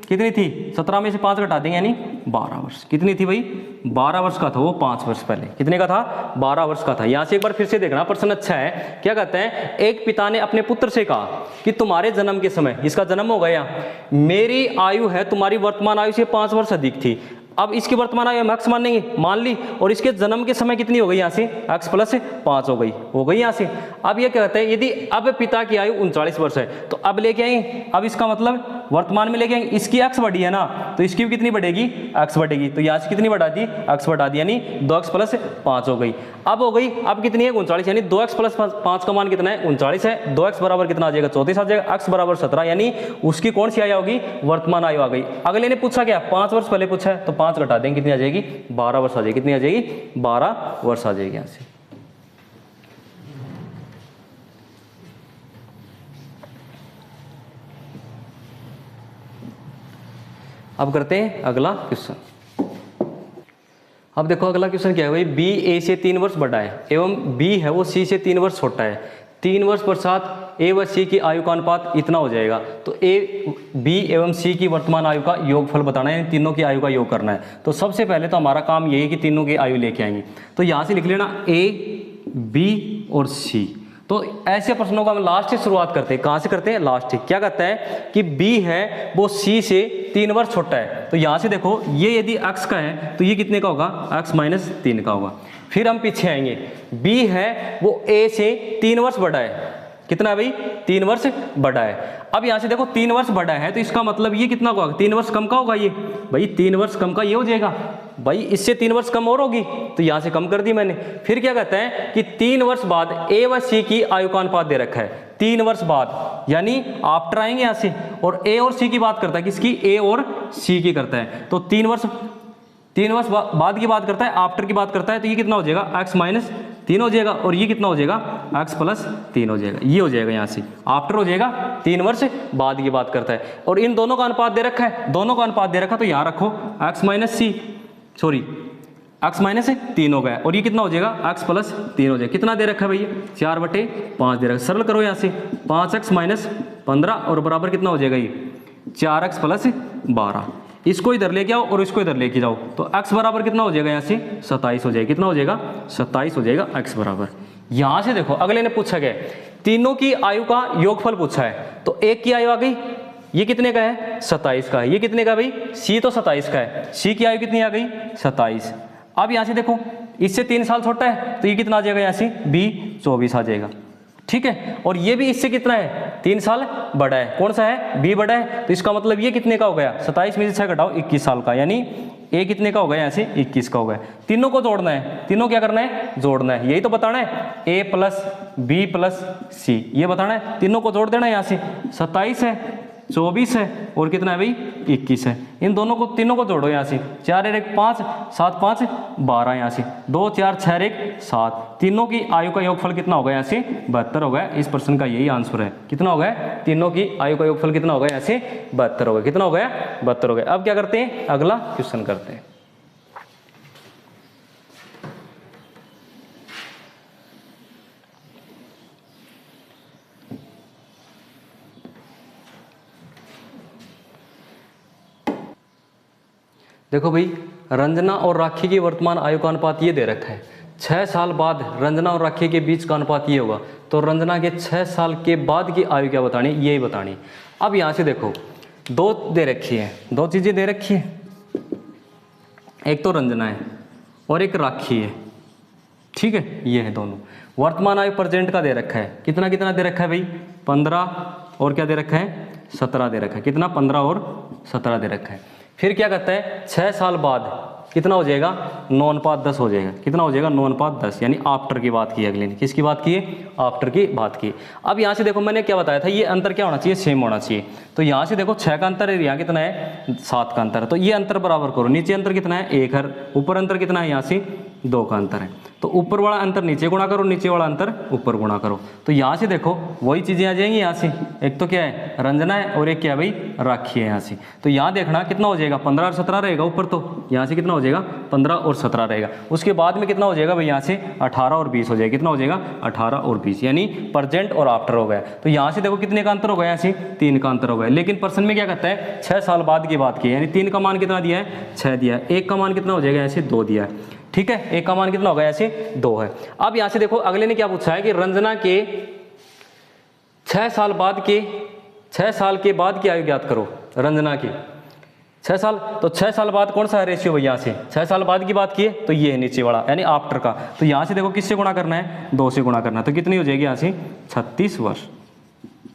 कितनी थी, 17 में से 5 घटा देंगे यानी 12 वर्ष। कितनी थी भाई, 12 वर्ष का था वो 5 वर्ष पहले। कितने का था, 12 वर्ष का था। यहाँ से एक बार फिर से देखना, प्रश्न अच्छा है। क्या कहते हैं, एक पिता ने अपने पुत्र से कहा कि तुम्हारे जन्म के समय, इसका जन्म हो गया, मेरी आयु है तुम्हारी वर्तमान आयु से 5 वर्ष अधिक थी। अब इसकी वर्तमान आयु हम x मानेंगे, मान ली, और इसके जन्म के समय कितनी हो गई, यहाँ से x प्लस 5 हो गई यहाँ से। अब ये कहते हैं यदि अब पिता की आयु 39 वर्ष है, तो अब लेके आएंगे, अब इसका मतलब वर्तमान में लेके आएंगे, इसकी x बढ़ी है ना, तो इसकी भी कितनी बढ़ेगी, x बढ़ेगी। तो यहाँ से कितनी बढ़ा दी, x बढ़ा दी, यानी 2x प्लस 5 हो गई। अब हो गई, अब कितनी है, 39, यानी 2x प्लस 5 का मान कितना है, 39 है। 2x बराबर कितना आ जाएगा, 34 आ जाएगा। x बराबर 17, यानी उसकी कौन सी आयु होगी, वर्तमान आयु आ गई। अगले ने पूछा क्या, 5 वर्ष पहले पूछा है, तो 5 घटा देंगे, कितनी आ जाएगी, 12 वर्ष आ जाएगी। कितनी आ जाएगी, 12 वर्ष आ जाएगी यहाँ से। अब करते हैं अगला क्वेश्चन। अब देखो अगला क्वेश्चन क्या है भाई, बी ए से 3 वर्ष बड़ा है एवं बी है वो सी से 3 वर्ष छोटा है। 3 वर्ष पश्चात ए व सी की आयु का अनुपात इतना हो जाएगा। तो ए, बी एवं सी की वर्तमान आयु का योगफल बताना है, तीनों की आयु का योग करना है। तो सबसे पहले तो हमारा काम यही है कि तीनों की आयु लेके आएंगे। तो यहाँ से लिख लेना ए, बी और सी। तो ऐसे प्रश्नों का हम लास्ट से शुरुआत करते हैं। कहाँ से करते हैं, लास्ट से। क्या कहता है कि बी है वो सी से 3 वर्ष छोटा है। तो यहाँ से देखो ये यदि x का है तो ये कितने का होगा, x माइनस 3 का होगा। फिर हम पीछे आएंगे, b है वो a से 3 वर्ष बड़ा है। कितना है भाई, 3 वर्ष बड़ा है। अब यहाँ से देखो 3 वर्ष बड़ा है, तो इसका मतलब ये कितना होगा, 3 वर्ष कम का होगा ये भाई, 3 वर्ष कम का ये हो जाएगा भाई, इससे 3 वर्ष कम और होगी, तो यहाँ से कम कर दी मैंने। फिर क्या कहता है कि 3 वर्ष बाद ए व सी की आयु का अनुपात दे रखा है। 3 वर्ष बाद यानी आफ्टर आएंगे यहाँ से, और ए और सी की बात करता है, किसकी, ए और सी की करता है। तो 3 वर्ष बाद की बात करता है, आफ्टर की बात करता है, तो ये कितना हो जाएगा, x माइनस 3 हो जाएगा, और ये कितना हो जाएगा, x प्लस 3 हो जाएगा। ये हो जाएगा यहाँ से आफ्टर हो जाएगा, 3 वर्ष बाद की बात करता है। और इन दोनों का अनुपात दे रखा है, दोनों का अनुपात दे रखा, तो यहाँ रखो x माइनस 3 हो गया, और ये कितना हो जाएगा, x प्लस 3 हो जाएगा। कितना दे रखा है भैया, 4/5 दे रखा। सरल करो यहाँ से, 5x माइनस 15 और बराबर कितना हो जाएगा, ये 4x प्लस 12। इसको इधर लेके आओ और इसको इधर लेके जाओ, तो x बराबर कितना हो जाएगा, यहाँ से 27 हो जाएगा। कितना हो जाएगा, 27 हो जाएगा x बराबर। यहाँ से देखो अगले ने पूछा गया, तीनों की आयु का योगफल पूछा है। तो एक की आयु आ गई, ये कितने का है, 27 का है। ये कितने का भाई, c तो 27 का है, c की आयु कितनी आ गई, 27। अब यहाँ से देखो इससे 3 साल छोटा है, तो ये कितना आ जाएगा, यहाँ से b 24 आ जाएगा। ठीक है, और ये भी इससे कितना है, 3 साल बड़ा है। कौन सा है, b बड़ा है। तो इसका मतलब ये कितने का हो गया, 27 में से 6 घटाओ 21 साल का, यानी a कितने का हो गया, यहाँ से 21 का हो गया। तीनों को जोड़ना है, तीनों क्या करना है, जोड़ना है। यही तो बताना है, a plus b plus c, ये बताना है। तीनों को जोड़ देना है, यहाँ से 27 है, 24 है, और कितना है भाई, 21 है। इन दोनों को, तीनों को जोड़ो यहाँ से, 4 और 1 5, 7 5 12, यहाँ से 2 4 6 और 1 7। तीनों की आयु का योगफल कितना होगा, यहाँ से 72 होगा। इस प्रश्न का यही आंसर है। कितना हो गया, तीनों की आयु का योगफल कितना होगा, यहाँ से 72 हो गया। कितना हो गया, 72 हो गया। अब क्या करते हैं, अगला क्वेश्चन करते हैं। देखो भाई, रंजना और राखी की वर्तमान आयु का अनुपात ये दे रखा है, 6 साल बाद रंजना और राखी के बीच का अनुपात ये होगा, तो रंजना के 6 साल के बाद की आयु क्या बतानी, यही बतानी। अब यहाँ से देखो दो दे रखी है, दो चीज़ें दे रखी है, एक तो रंजना है और एक राखी है, ठीक है, ये है दोनों। वर्तमान आयु प्रेजेंट का दे रखा है, कितना कितना दे रखा है भाई, 15 और क्या दे रखा है, 17 दे रखा है, कितना 15 और 17 दे रखा है। फिर क्या कहता है 6 साल बाद कितना हो जाएगा, 9:10 हो जाएगा, कितना हो जाएगा 9:10, यानी आफ्टर की बात की अगले ने, किसकी बात की है, आफ्टर की बात की। अब यहाँ से देखो मैंने क्या बताया था, ये अंतर क्या होना चाहिए, सेम होना चाहिए। तो यहाँ से देखो 6 का अंतर है, यहाँ कितना है 7 का अंतर है, तो ये अंतर बराबर करो, नीचे अंतर कितना है 1 है, ऊपर अंतर कितना है यहाँ से 2 का अंतर है, तो ऊपर वाला अंतर नीचे गुणा करो, नीचे वाला अंतर ऊपर गुणा करो, तो यहाँ से देखो वही चीज़ें आ जाएंगी। यहाँ से एक तो क्या है रंजना है और एक क्या है भाई राखी है। यहाँ से तो यहाँ देखना कितना हो जाएगा 15 और 17 रहेगा ऊपर, तो यहाँ से कितना हो जाएगा 15 और 17 रहेगा। उसके बाद में कितना हो जाएगा भाई, यहाँ से 18 और 20 हो जाएगा, कितना हो जाएगा 18 और 20, यानी प्रेजेंट और आफ्टर हो गया। तो यहाँ से देखो कितने का अंतर हो गया, यहाँ से 3 का अंतर हो गया। लेकिन प्रश्न में क्या कहता है 6 साल बाद की बात की, यानी 3 का मान कितना दिया है 6 दिया है, 1 का मान कितना हो जाएगा यहाँ से 2 दिया है, ठीक है, 1 का मान कितना होगा ऐसे 2 है। अब यहां से देखो अगले ने क्या पूछा है कि रंजना के 6 साल बाद के 6 साल के बाद की आयु ज्ञात करो, रंजना की 6 साल, तो 6 साल बाद कौन सा है रेशियो भैया, से 6 साल बाद की बात की है तो ये है नीचे वाला यानी आफ्टर का। तो यहां से देखो किससे गुणा करना है 2 से गुणा करना है, तो कितनी हो जाएगी यहाँ से 36 वर्ष,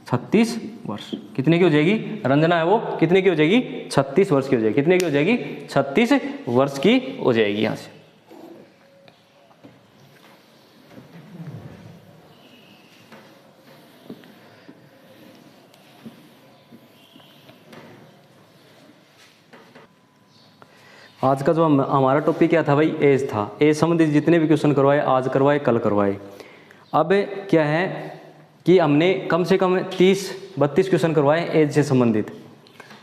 36 वर्ष कितने की हो जाएगी, रंजना है वो कितने की हो जाएगी 36 वर्ष की हो जाएगी, कितने की हो जाएगी 36 वर्ष की हो जाएगी। यहाँ से आज का जो हमारा टॉपिक क्या था भाई, एज था। एज संबंधित जितने भी क्वेश्चन करवाए, आज करवाए कल करवाए। अब क्या है कि हमने कम से कम 30-32 क्वेश्चन करवाए एज से संबंधित,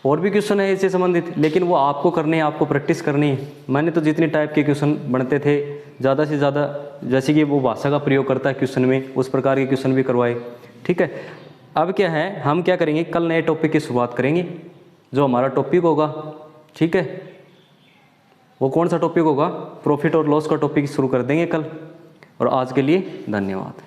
और भी क्वेश्चन है एज से संबंधित, लेकिन वो आपको करने हैं, आपको प्रैक्टिस करनी है। मैंने तो जितने टाइप के क्वेश्चन बनते थे ज़्यादा से ज़्यादा, जैसे कि वो भाषा का प्रयोग करता है क्वेश्चन में, उस प्रकार के क्वेश्चन भी करवाए, ठीक है। अब क्या है हम क्या करेंगे, कल नए टॉपिक की शुरुआत करेंगे। जो हमारा टॉपिक होगा, ठीक है, वो कौन सा टॉपिक होगा, प्रॉफिट और लॉस का टॉपिक शुरू कर देंगे कल। और आज के लिए धन्यवाद।